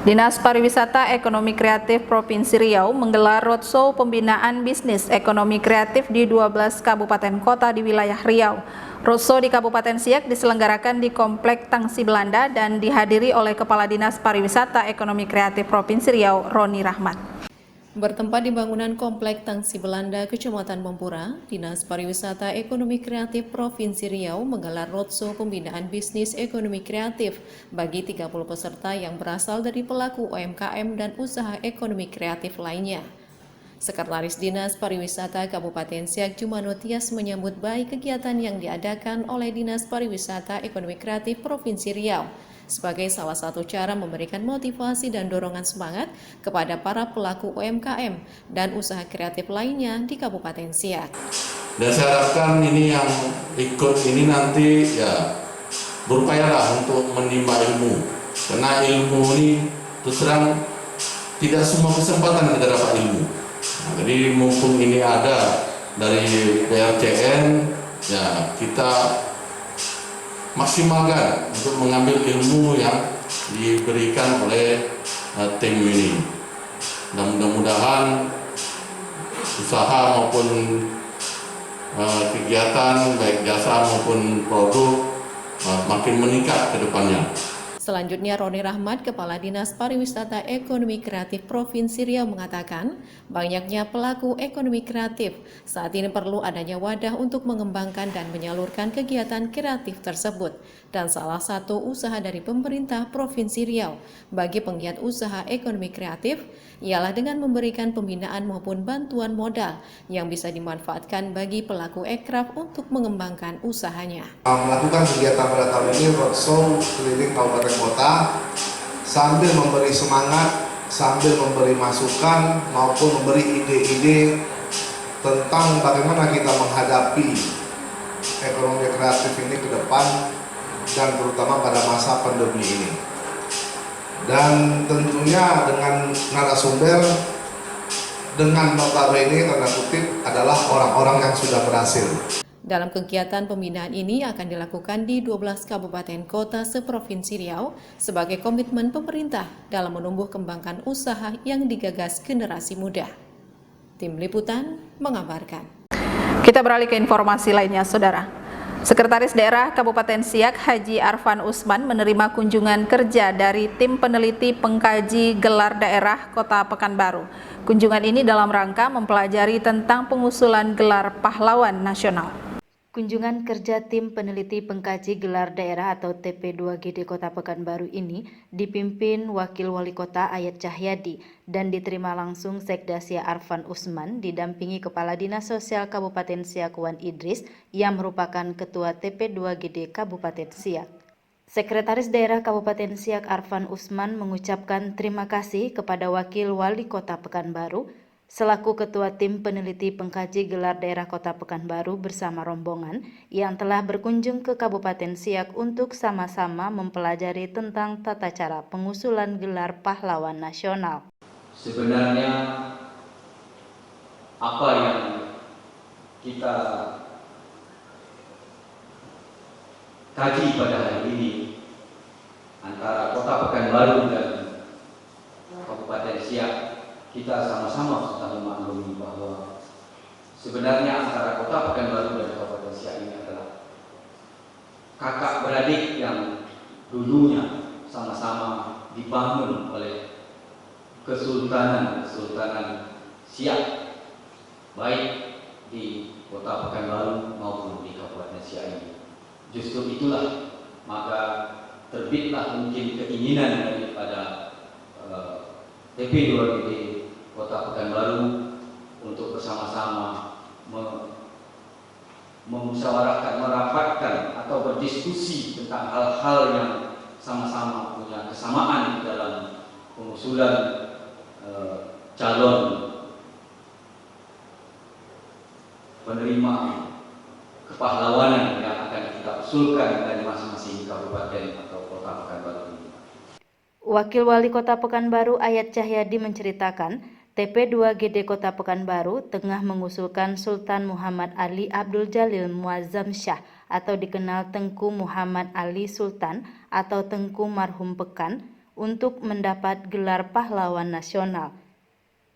Dinas Pariwisata Ekonomi Kreatif Provinsi Riau menggelar roadshow pembinaan bisnis ekonomi kreatif di 12 kabupaten kota di wilayah Riau. Roadshow di Kabupaten Siak diselenggarakan di Komplek Tangsi Belanda dan dihadiri oleh Kepala Dinas Pariwisata Ekonomi Kreatif Provinsi Riau, Roni Rahmat. Bertempat di bangunan Komplek Tangsi Belanda, Kecamatan Mempura, Dinas Pariwisata Ekonomi Kreatif Provinsi Riau menggelar roadshow pembinaan bisnis ekonomi kreatif bagi 30 peserta yang berasal dari pelaku UMKM dan usaha ekonomi kreatif lainnya. Sekretaris Dinas Pariwisata Kabupaten Siak Jumano Tias menyambut baik kegiatan yang diadakan oleh Dinas Pariwisata Ekonomi Kreatif Provinsi Riau sebagai salah satu cara memberikan motivasi dan dorongan semangat kepada para pelaku UMKM dan usaha kreatif lainnya di Kabupaten Siak. Dan saya harapkan ini yang ikut ini nanti ya berupayalah untuk menimba ilmu, karena ilmu ini terus terang tidak semua kesempatan kita dapat ilmu. Nah, jadi mumpung ini ada dari PRCN, ya kita maksimalkan untuk mengambil ilmu yang diberikan oleh tim ini. Dan mudah-mudahan usaha maupun kegiatan baik jasa maupun produk makin meningkat ke depannya. Selanjutnya, Roni Rahmat, Kepala Dinas Pariwisata Ekonomi Kreatif Provinsi Riau mengatakan, banyaknya pelaku ekonomi kreatif saat ini perlu adanya wadah untuk mengembangkan dan menyalurkan kegiatan kreatif tersebut. Dan salah satu usaha dari pemerintah Provinsi Riau bagi penggiat usaha ekonomi kreatif ialah dengan memberikan pembinaan maupun bantuan modal yang bisa dimanfaatkan bagi pelaku ekraf untuk mengembangkan usahanya. Melakukan kegiatan pada tahun ini roadshow keliling kabupaten kota sambil memberi semangat, sambil memberi masukan maupun memberi ide-ide tentang bagaimana kita menghadapi ekonomi kreatif ini ke depan dan terutama pada masa pandemi ini. Dan tentunya dengan narasumber dengan notabene tanda kutip adalah orang-orang yang sudah berhasil. Dalam kegiatan pembinaan ini akan dilakukan di 12 kabupaten kota seprovinsi Riau sebagai komitmen pemerintah dalam menumbuh kembangkan usaha yang digagas generasi muda. Tim Liputan mengabarkan. Kita beralih ke informasi lainnya, Saudara. Sekretaris Daerah Kabupaten Siak Haji Arfan Usman menerima kunjungan kerja dari tim peneliti pengkaji gelar daerah Kota Pekanbaru. Kunjungan ini dalam rangka mempelajari tentang pengusulan gelar pahlawan nasional. Kunjungan kerja tim peneliti pengkaji gelar daerah atau TP2GD Kota Pekanbaru ini dipimpin Wakil Wali Kota Ayat Cahyadi dan diterima langsung Sekdasia Arfan Usman didampingi Kepala Dinas Sosial Kabupaten Siak Wan Idris yang merupakan Ketua TP2GD Kabupaten Siak. Sekretaris Daerah Kabupaten Siak Arfan Usman mengucapkan terima kasih kepada Wakil Wali Kota Pekanbaru selaku Ketua Tim Peneliti Pengkaji Gelar Daerah Kota Pekanbaru bersama rombongan yang telah berkunjung ke Kabupaten Siak untuk sama-sama mempelajari tentang tata cara pengusulan gelar pahlawan nasional. Sebenarnya apa yang kita kaji pada hari ini antara Kota Pekanbaru dan Kabupaten Siak, kita sama-sama sudah memaklumi bahwa sebenarnya antara Kota Pekanbaru dan Kabupaten Siak ini adalah kakak beradik yang dulunya sama-sama dibangun oleh Kesultanan Siak, baik di Kota Pekanbaru maupun di Kabupaten Siak ini. Justru itulah maka terbitlah mungkin keinginan daripada TP 2GD Kota Pekanbaru untuk bersama-sama memusyawarahkan, merapatkan atau berdiskusi tentang hal-hal yang sama-sama punya kesamaan dalam pengusulan calon penerima kepahlawanan yang akan kita usulkan dari masing-masing kabupaten atau kota Pekanbaru. Wakil Wali Kota Pekanbaru Ayat Cahyadi menceritakan, TP2GD Kota Pekanbaru tengah mengusulkan Sultan Muhammad Ali Abdul Jalil Muazzam Shah atau dikenal Tengku Muhammad Ali Sultan atau Tengku Marhum Pekan untuk mendapat gelar pahlawan nasional.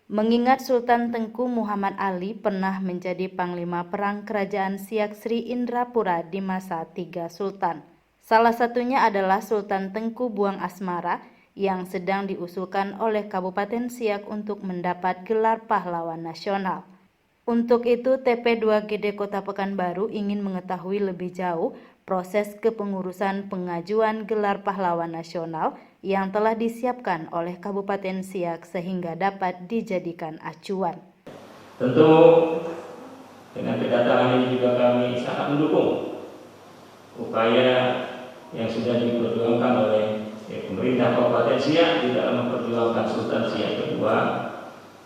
Mengingat Sultan Tengku Muhammad Ali pernah menjadi Panglima Perang Kerajaan Siak Sri Indrapura di masa 3 Sultan. Salah satunya adalah Sultan Tengku Buang Asmara yang sedang diusulkan oleh Kabupaten Siak untuk mendapat gelar pahlawan nasional. Untuk itu, TP2GD Kota Pekanbaru ingin mengetahui lebih jauh proses kepengurusan pengajuan gelar pahlawan nasional yang telah disiapkan oleh Kabupaten Siak sehingga dapat dijadikan acuan. Tentu dengan kedatangan ini juga kami sangat mendukung upaya yang sudah diperjuangkan oleh pemerintah Kabupaten Siak di dalam memperjuangkan Sultan Siak kedua,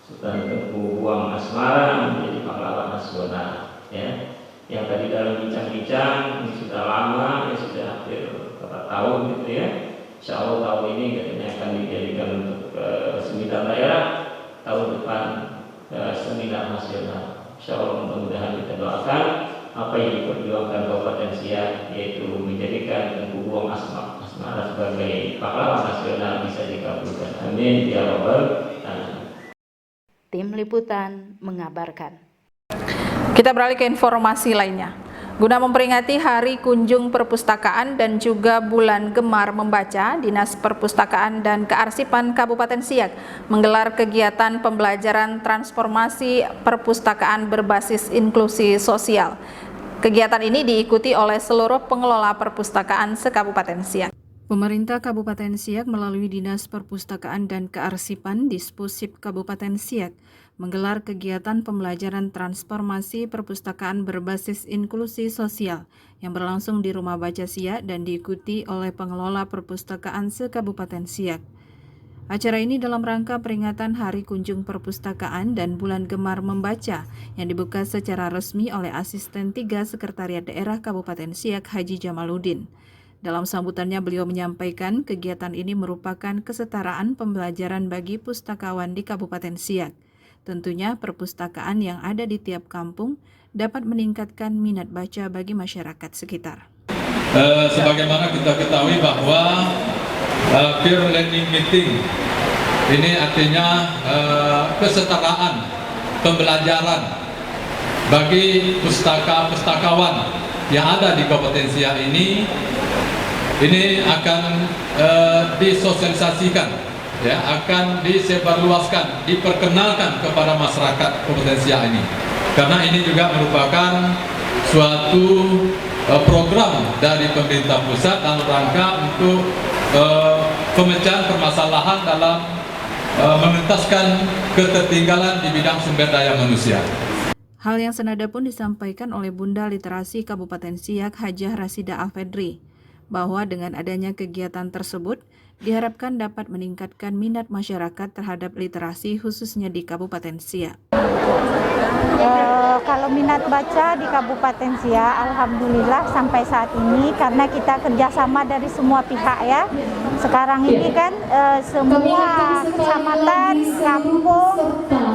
Sultan Tengku Buang Asmara menjadi pahlawan nasional. Ya, yang tadi dalam bincang-bincang ini sudah lama, ya sudah hampir berapa tahun gitu ya. Insya Allah tahun ini katanya akan dijadikan untuk seminar daerah, tahun depan seminar nasional. Insya Allah mudah-mudahan kita doakan apa yang diperjuangkan Kabupaten Siak, yaitu menjadikan Tengku Buang Asmara sebagai pahlawan nasional bisa dikabulkan. Amin ya rabbal alamin. Tim Liputan mengabarkan. Kita beralih ke informasi lainnya. Guna memperingati Hari Kunjung Perpustakaan dan juga Bulan Gemar Membaca, Dinas Perpustakaan dan Kearsipan Kabupaten Siak menggelar kegiatan pembelajaran transformasi perpustakaan berbasis inklusi sosial. Kegiatan ini diikuti oleh seluruh pengelola perpustakaan se-Kabupaten Siak. Pemerintah Kabupaten Siak melalui Dinas Perpustakaan dan Kearsipan Dispusip Kabupaten Siak menggelar kegiatan pembelajaran transformasi perpustakaan berbasis inklusi sosial yang berlangsung di Rumah Baca Siak dan diikuti oleh pengelola perpustakaan se-Kabupaten Siak. Acara ini dalam rangka peringatan Hari Kunjung Perpustakaan dan Bulan Gemar Membaca yang dibuka secara resmi oleh Asisten 3 Sekretariat Daerah Kabupaten Siak Haji Jamaluddin. Dalam sambutannya beliau menyampaikan kegiatan ini merupakan kesetaraan pembelajaran bagi pustakawan di Kabupaten Siak. Tentunya perpustakaan yang ada di tiap kampung dapat meningkatkan minat baca bagi masyarakat sekitar. Sebagaimana kita ketahui bahwa peer learning meeting ini artinya kesetaraan pembelajaran bagi pustakawan yang ada di Kabupaten Siak ini akan disosialisasikan, ya, akan disebarluaskan, diperkenalkan kepada masyarakat Kabupaten Siak ini. Karena ini juga merupakan suatu program dari pemerintah pusat dalam rangka untuk pemecahan permasalahan dalam mengentaskan ketertinggalan di bidang sumber daya manusia. Hal yang senada pun disampaikan oleh Bunda Literasi Kabupaten Siak Hajah Rasida Alfedri, bahwa dengan adanya kegiatan tersebut diharapkan dapat meningkatkan minat masyarakat terhadap literasi khususnya di Kabupaten Siak. Kalau minat baca di Kabupaten Siak, alhamdulillah sampai saat ini karena kita kerjasama dari semua pihak ya. Sekarang ini kan semua kecamatan, kampung,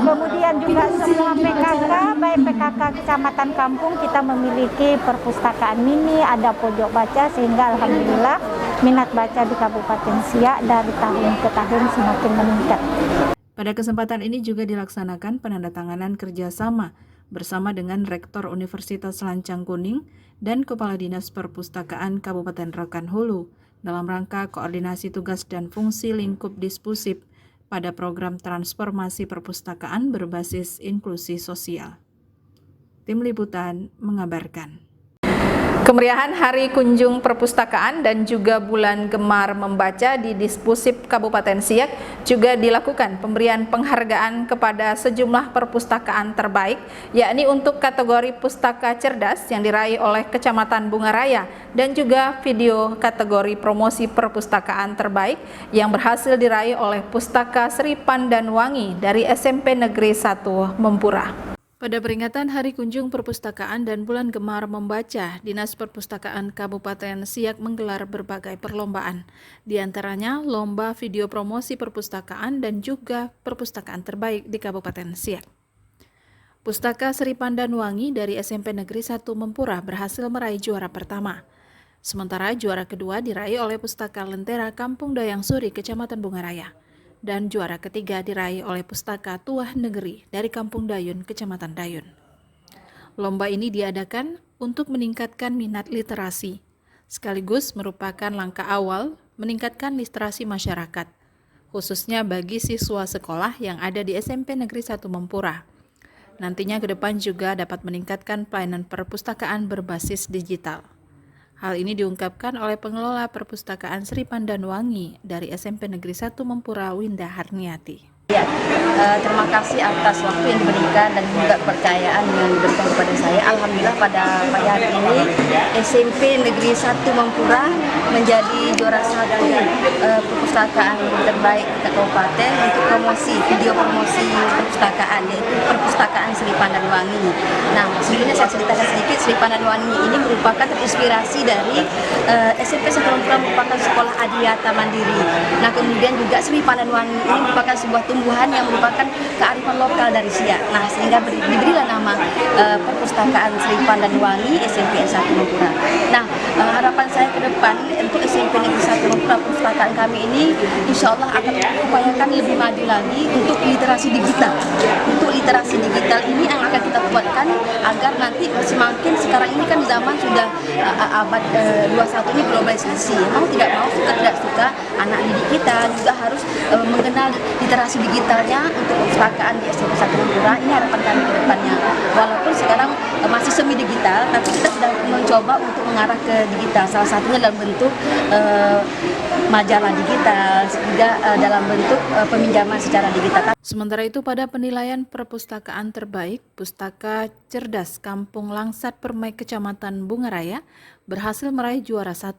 kemudian juga semua PKK, baik PKK kecamatan kampung kita memiliki perpustakaan mini, ada pojok baca sehingga alhamdulillah minat baca di Kabupaten Siak dari tahun ke tahun semakin meningkat. Pada kesempatan ini juga dilaksanakan penandatanganan kerjasama bersama dengan Rektor Universitas Lancang Kuning dan Kepala Dinas Perpustakaan Kabupaten Rokan Hulu dalam rangka koordinasi tugas dan fungsi lingkup Dispusip pada program transformasi perpustakaan berbasis inklusi sosial. Tim Liputan mengabarkan. Kemeriahan Hari Kunjung Perpustakaan dan juga Bulan Gemar Membaca di Dispusip Kabupaten Siak juga dilakukan pemberian penghargaan kepada sejumlah perpustakaan terbaik, yakni untuk kategori pustaka cerdas yang diraih oleh Kecamatan Bungaraya dan juga video kategori promosi perpustakaan terbaik yang berhasil diraih oleh Pustaka Sri Pandanwangi dari SMP Negeri 1 Mempura. Pada peringatan Hari Kunjung Perpustakaan dan Bulan Gemar Membaca, Dinas Perpustakaan Kabupaten Siak menggelar berbagai perlombaan, di antaranya lomba video promosi perpustakaan dan juga perpustakaan terbaik di Kabupaten Siak. Pustaka Sri Pandanwangi dari SMP Negeri 1 Mempura berhasil meraih juara pertama. Sementara juara kedua diraih oleh Pustaka Lentera Kampung Dayang Suri, Kecamatan Bungaraya. Dan juara ketiga diraih oleh Pustaka Tuah Negeri dari Kampung Dayun, Kecamatan Dayun. Lomba ini diadakan untuk meningkatkan minat literasi, sekaligus merupakan langkah awal meningkatkan literasi masyarakat, khususnya bagi siswa sekolah yang ada di SMP Negeri 1 Mempura. Nantinya ke depan juga dapat meningkatkan pelayanan perpustakaan berbasis digital. Hal ini diungkapkan oleh pengelola perpustakaan Sri Pandanwangi dari SMP Negeri 1 Mempura, Winda Harniati. Ya, terima kasih atas waktu yang diberikan dan juga kepercayaan yang diberikan kepada saya. Alhamdulillah pada pagi hari ini SMP Negeri 1 Mempura menjadi juara 1 perpustakaan terbaik di kabupaten untuk video promosi perpustakaan, yaitu perpustakaan Sri Pandanwangi. Nah, sebelumnya saya ceritakan sedikit, Sri Pandanwangi ini merupakan terinspirasi dari SMP 1 Mempura merupakan sekolah adiwiyata mandiri. Nah, kemudian juga Sri Pandanwangi ini merupakan sebuah tumbuhan yang merupakan kearifan lokal dari Siak. Nah, sehingga diberilah nama perpustakaan Sri Pandanwangi SMP 1 Mempura. Nah, harapan saya ke depan untuk SMP Negeri 1 Mempura perpustakaan kami ini insya Allah akan mengupayakan lebih maju lagi untuk literasi digital. Untuk literasi digital ini yang akan kita kuatkan agar nanti semakin sekarang ini kan zaman sudah abad 21 ini globalisasi. Mau tidak mau, suka tidak suka, anak didik kita juga harus mengenal literasi digitalnya untuk perpustakaan di SMP 1 Mempura. Ini harapan kami ke depannya. Walaupun sekarang masih semi digital, tapi kita sudah mencoba untuk mengarah ke digital. Salah satunya dalam bentuk majalah digital, juga dalam bentuk peminjaman secara digital. Sementara itu pada penilaian perpustakaan terbaik, Pustaka Cerdas Kampung Langsat Permai Kecamatan Bungaraya berhasil meraih juara 1.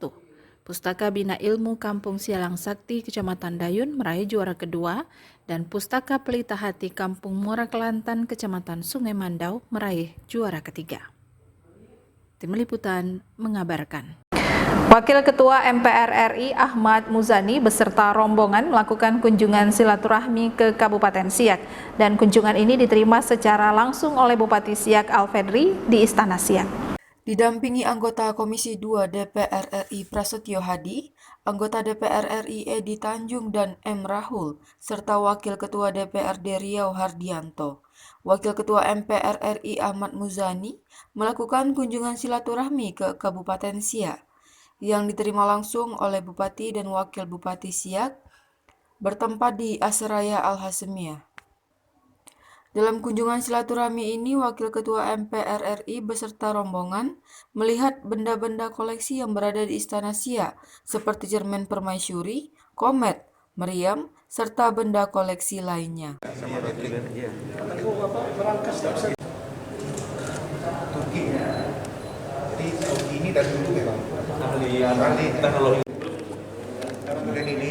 Pustaka Bina Ilmu Kampung Sialang Sakti Kecamatan Dayun meraih juara kedua, dan Pustaka Pelita Hati Kampung Muara Kelantan Kecamatan Sungai Mandau meraih juara ketiga. Tim Liputan mengabarkan. Wakil Ketua MPR RI Ahmad Muzani beserta rombongan melakukan kunjungan silaturahmi ke Kabupaten Siak, dan kunjungan ini diterima secara langsung oleh Bupati Siak Alfedri di Istana Siak. Didampingi anggota Komisi 2 DPR RI Prasetyo Hadi, anggota DPR RI Edi Tanjung dan M. Rahul, serta Wakil Ketua DPRD Riau Hardianto. Wakil Ketua MPR RI Ahmad Muzani melakukan kunjungan silaturahmi ke Kabupaten Siak, yang diterima langsung oleh Bupati dan Wakil Bupati Siak bertempat di Asraya Al-Hasemiyah. Dalam kunjungan silaturahmi ini, Wakil Ketua MPR RI beserta rombongan melihat benda-benda koleksi yang berada di Istana Siak, seperti cermin permaisuri, komet, meriam, serta benda koleksi lainnya. Turki. Jadi Turki ini dari dulu memang ahli teknologi. Kemudian ini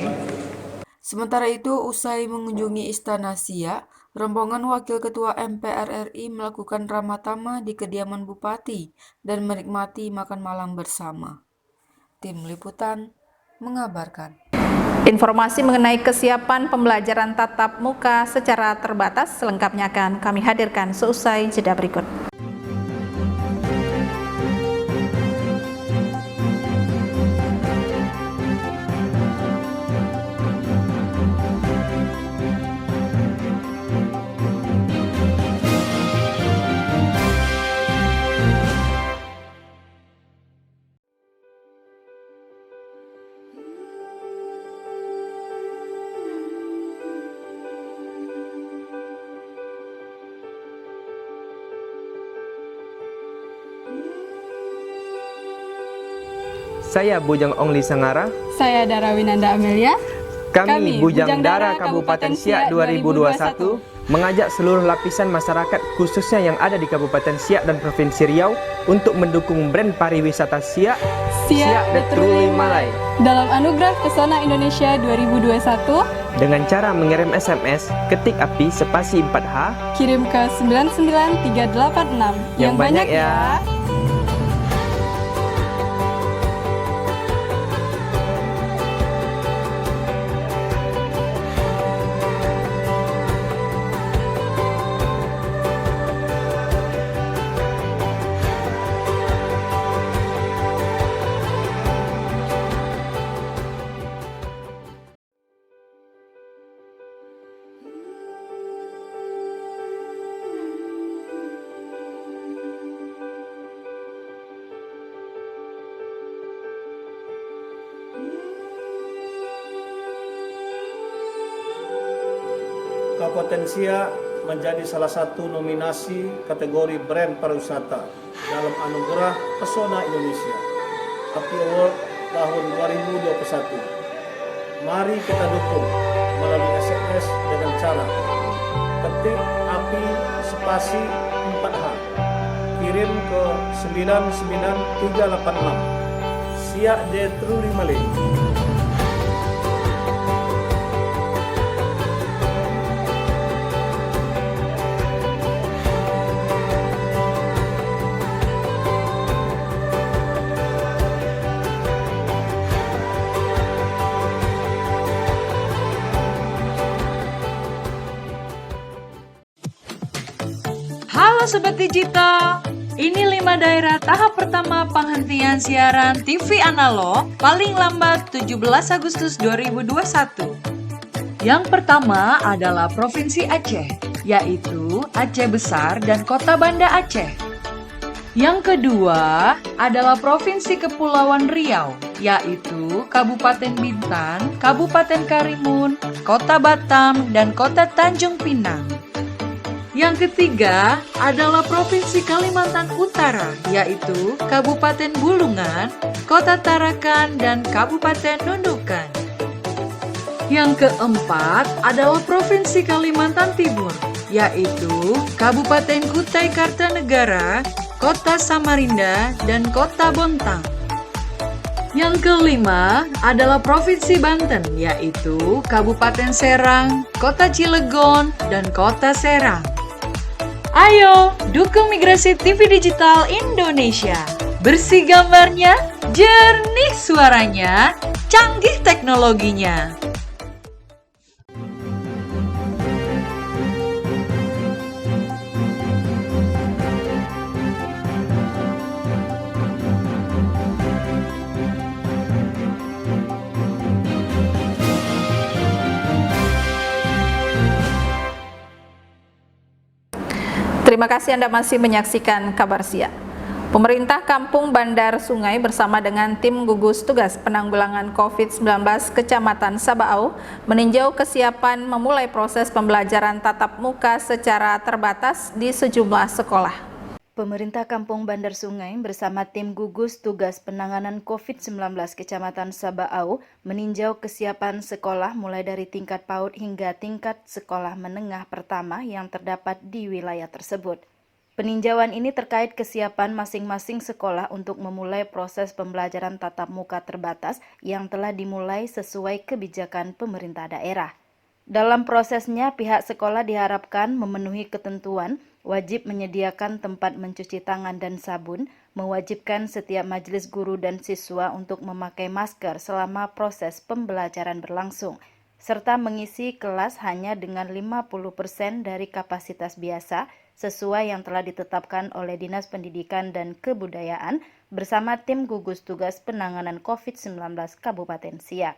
Sementara itu, usai mengunjungi Istana Siak, rombongan Wakil Ketua MPR RI melakukan ramah tamah di kediaman Bupati dan menikmati makan malam bersama. Tim Liputan mengabarkan. Informasi mengenai kesiapan pembelajaran tatap muka secara terbatas selengkapnya akan kami hadirkan seusai jeda berikut. Saya Bujang Ongli Sangara. Saya Dara Winanda Amelia. Kami Bujang Dara Kabupaten Siak 2021 mengajak seluruh lapisan masyarakat khususnya yang ada di Kabupaten Siak dan Provinsi Riau untuk mendukung brand pariwisata Siak, Siak The Truly Malay, dalam Anugerah Pesona Indonesia 2021 dengan cara mengirim SMS ketik API spasi 4H kirim ke 99386 yang banyak ya. Kabupaten Siak menjadi salah satu nominasi kategori brand pariwisata dalam Anugerah Pesona Indonesia API Award tahun 2021. Mari kita dukung melalui SMS dengan cara ketik API spasi 4H kirim ke 99386 Siak The Truly Malay. Halo Sobat Digital, ini 5 daerah tahap pertama penghentian siaran TV analog paling lambat 17 Agustus 2021. Yang pertama adalah Provinsi Aceh, yaitu Aceh Besar dan Kota Banda Aceh. Yang kedua adalah Provinsi Kepulauan Riau, yaitu Kabupaten Bintan, Kabupaten Karimun, Kota Batam, dan Kota Tanjung Pinang. Yang ketiga adalah Provinsi Kalimantan Utara, yaitu Kabupaten Bulungan, Kota Tarakan, dan Kabupaten Nunukan. Yang keempat adalah Provinsi Kalimantan Timur, yaitu Kabupaten Kutai Kartanegara, Kota Samarinda, dan Kota Bontang. Yang kelima adalah Provinsi Banten, yaitu Kabupaten Serang, Kota Cilegon, dan Kota Serang. Ayo, dukung migrasi TV digital Indonesia. Bersih gambarnya, jernih suaranya, canggih teknologinya. Terima kasih Anda masih menyaksikan Kabar Siak. Pemerintah Kampung Bandar Sungai bersama dengan tim gugus tugas penanggulangan COVID-19 Kecamatan Sabaau meninjau kesiapan memulai proses pembelajaran tatap muka secara terbatas di sejumlah sekolah. Pemerintah Kampung Bandar Sungai bersama tim gugus tugas penanganan COVID-19 Kecamatan Sabaau meninjau kesiapan sekolah mulai dari tingkat PAUD hingga tingkat sekolah menengah pertama yang terdapat di wilayah tersebut. Peninjauan ini terkait kesiapan masing-masing sekolah untuk memulai proses pembelajaran tatap muka terbatas yang telah dimulai sesuai kebijakan pemerintah daerah. Dalam prosesnya, pihak sekolah diharapkan memenuhi ketentuan, wajib menyediakan tempat mencuci tangan dan sabun, mewajibkan setiap majelis guru dan siswa untuk memakai masker selama proses pembelajaran berlangsung, serta mengisi kelas hanya dengan 50% dari kapasitas biasa sesuai yang telah ditetapkan oleh Dinas Pendidikan dan Kebudayaan bersama tim gugus tugas penanganan COVID-19 Kabupaten Siak.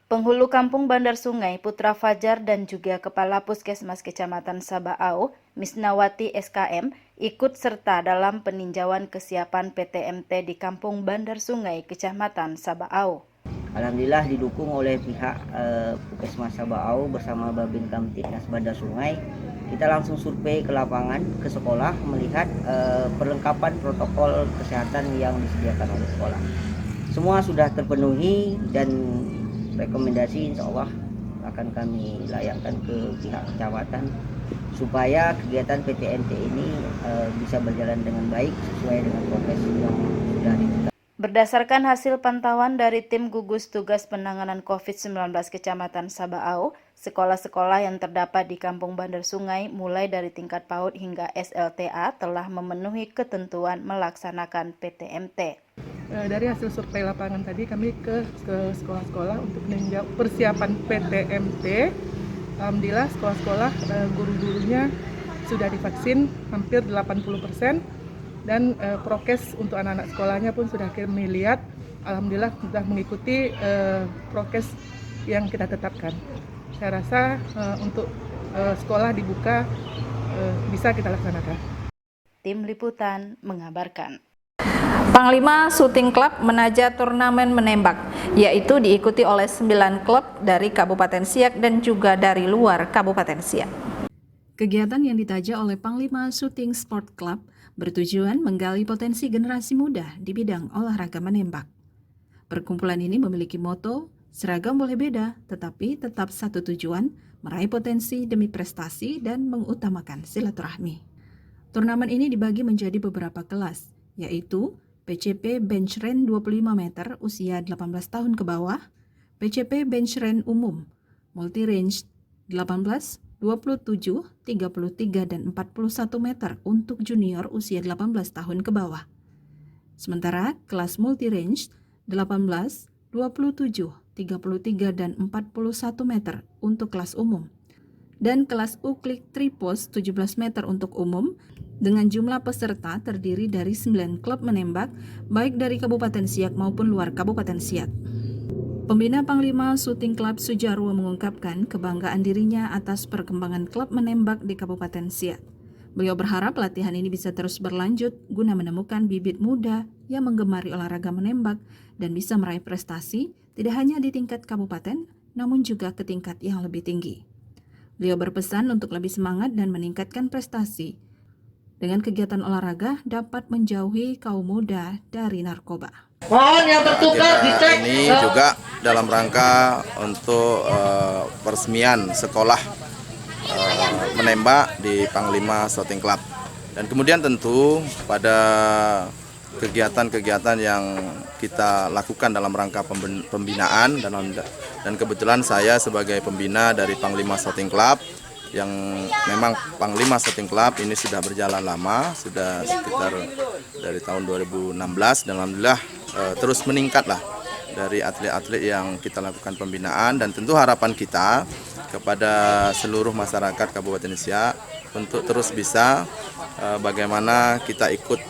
Penghulu Kampung Bandar Sungai Putra Fajar dan juga Kepala Puskesmas Kecamatan Sabaau, Misnawati SKM, ikut serta dalam peninjauan kesiapan PTMT di Kampung Bandar Sungai Kecamatan Sabaau. Alhamdulillah didukung oleh pihak Puskesmas Sabaau bersama Babin Kamtibnas Bandar Sungai. Kita langsung survei ke lapangan, ke sekolah, melihat perlengkapan protokol kesehatan yang disediakan oleh sekolah. Semua sudah terpenuhi dan rekomendasi insya Allah akan kami layangkan ke pihak kecamatan supaya kegiatan PTMT ini bisa berjalan dengan baik sesuai dengan prokes yang sudah ditetapkan. Berdasarkan hasil pantauan dari tim gugus tugas penanganan COVID-19 Kecamatan Sabaau, sekolah-sekolah yang terdapat di Kampung Bandar Sungai mulai dari tingkat PAUD hingga SLTA telah memenuhi ketentuan melaksanakan PTMT. Dari hasil survei lapangan tadi kami ke sekolah-sekolah untuk meninjau persiapan PTMT. Alhamdulillah sekolah-sekolah guru-gurunya sudah divaksin hampir 80%. Dan prokes untuk anak-anak sekolahnya pun sudah kami lihat, alhamdulillah sudah mengikuti prokes yang kita tetapkan. Saya rasa untuk sekolah dibuka bisa kita laksanakan. Tim Liputan mengabarkan. Panglima Shooting Club menajat turnamen menembak, yaitu diikuti oleh 9 klub dari Kabupaten Siak dan juga dari luar Kabupaten Siak. Kegiatan yang ditaja oleh Panglima Shooting Sport Club bertujuan menggali potensi generasi muda di bidang olahraga menembak. Perkumpulan ini memiliki moto, seragam boleh beda, tetapi tetap satu tujuan, meraih potensi demi prestasi dan mengutamakan silaturahmi. Turnamen ini dibagi menjadi beberapa kelas, yaitu PCP Bench Range 25 meter usia 18 tahun ke bawah, PCP Bench Range umum, Multi Range 18, 27, 33, dan 41 meter untuk junior usia 18 tahun ke bawah. Sementara kelas multi-range 18, 27, 33, dan 41 meter untuk kelas umum. Dan kelas uklik tripos 17 meter untuk umum dengan jumlah peserta terdiri dari 9 klub menembak baik dari Kabupaten Siak maupun luar Kabupaten Siak. Pembina Panglima Shooting Club Sujarwo mengungkapkan kebanggaan dirinya atas perkembangan klub menembak di Kabupaten Siak. Beliau berharap latihan ini bisa terus berlanjut guna menemukan bibit muda yang menggemari olahraga menembak dan bisa meraih prestasi tidak hanya di tingkat kabupaten, namun juga ke tingkat yang lebih tinggi. Beliau berpesan untuk lebih semangat dan meningkatkan prestasi. Dengan kegiatan olahraga dapat menjauhi kaum muda dari narkoba. Kita ini juga dalam rangka untuk peresmian sekolah menembak di Panglima Shooting Club. Dan kemudian tentu pada kegiatan-kegiatan yang kita lakukan dalam rangka pembinaan dan kebetulan saya sebagai pembina dari Panglima Shooting Club yang memang Panglima Shooting Club ini sudah berjalan lama, sudah sekitar dari tahun 2016 dan alhamdulillah terus meningkatlah dari atlet-atlet yang kita lakukan pembinaan dan tentu harapan kita kepada seluruh masyarakat Kabupaten Siak untuk terus bisa bagaimana kita ikut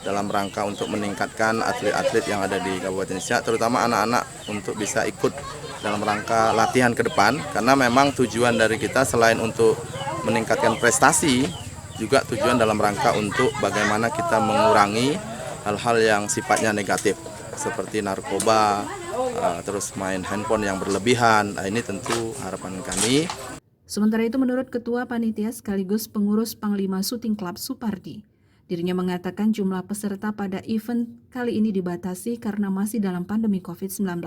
dalam rangka untuk meningkatkan atlet-atlet yang ada di Kabupaten Siak, terutama anak-anak untuk bisa ikut dalam rangka latihan ke depan, karena memang tujuan dari kita selain untuk meningkatkan prestasi, juga tujuan dalam rangka untuk bagaimana kita mengurangi hal-hal yang sifatnya negatif, seperti narkoba, terus main handphone yang berlebihan. Nah, ini tentu harapan kami. Sementara itu menurut Ketua Panitia sekaligus pengurus Panglima Shooting Club Supardi, dirinya mengatakan jumlah peserta pada event kali ini dibatasi karena masih dalam pandemi COVID-19.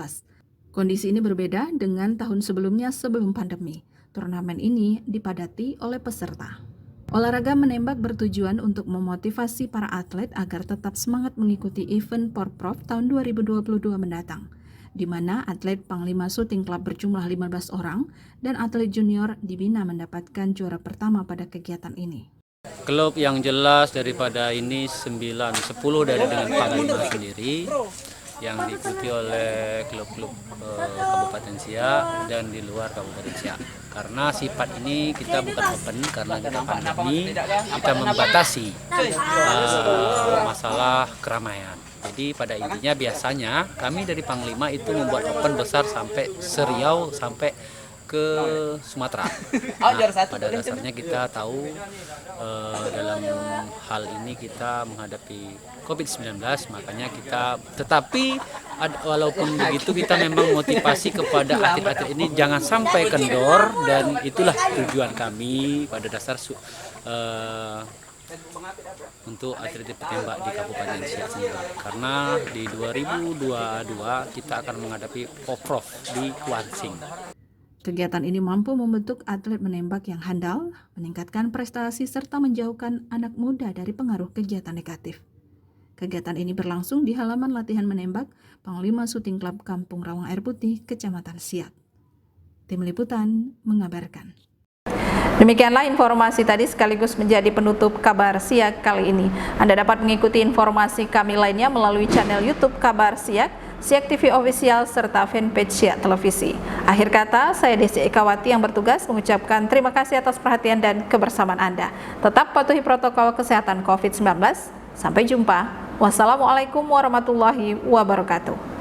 Kondisi ini berbeda dengan tahun sebelumnya sebelum pandemi. Turnamen ini dipadati oleh peserta. Olahraga menembak bertujuan untuk memotivasi para atlet agar tetap semangat mengikuti event Porprov tahun 2022 mendatang, di mana atlet Panglima Shooting Club berjumlah 15 orang dan atlet junior dibina mendapatkan juara pertama pada kegiatan ini. Klub yang jelas daripada ini 10 dari dengan Panglima sendiri, yang diikuti oleh klub-klub Kabupaten Siak dan di luar Kabupaten Siak. Karena sifat ini kita bukan open, karena kita pandemi, kita membatasi masalah keramaian. Jadi pada intinya biasanya kami dari Panglima itu membuat open besar sampai Seriau sampai ke Sumatera. Nah, pada dasarnya kita tahu dalam hal ini kita menghadapi COVID-19, makanya kita walaupun begitu kita memang motivasi kepada atlet-atlet ini jangan sampai kendor, dan itulah tujuan kami pada dasar untuk atlet petembak di Kabupaten Siak sendiri. Karena di 2022 kita akan menghadapi Porprov di Kuansing. Kegiatan ini mampu membentuk atlet menembak yang handal, meningkatkan prestasi serta menjauhkan anak muda dari pengaruh kegiatan negatif. Kegiatan ini berlangsung di halaman latihan menembak Panglima Shooting Club Kampung Rawang Air Putih, Kecamatan Siak. Tim Liputan mengabarkan. Demikianlah informasi tadi sekaligus menjadi penutup kabar Siak kali ini. Anda dapat mengikuti informasi kami lainnya melalui channel YouTube Kabar Siak, Siak TV Official, serta fanpage Siak Televisi. Akhir kata, saya Desi Ekawati yang bertugas mengucapkan terima kasih atas perhatian dan kebersamaan Anda. Tetap patuhi protokol kesehatan COVID-19. Sampai jumpa. Wassalamualaikum warahmatullahi wabarakatuh.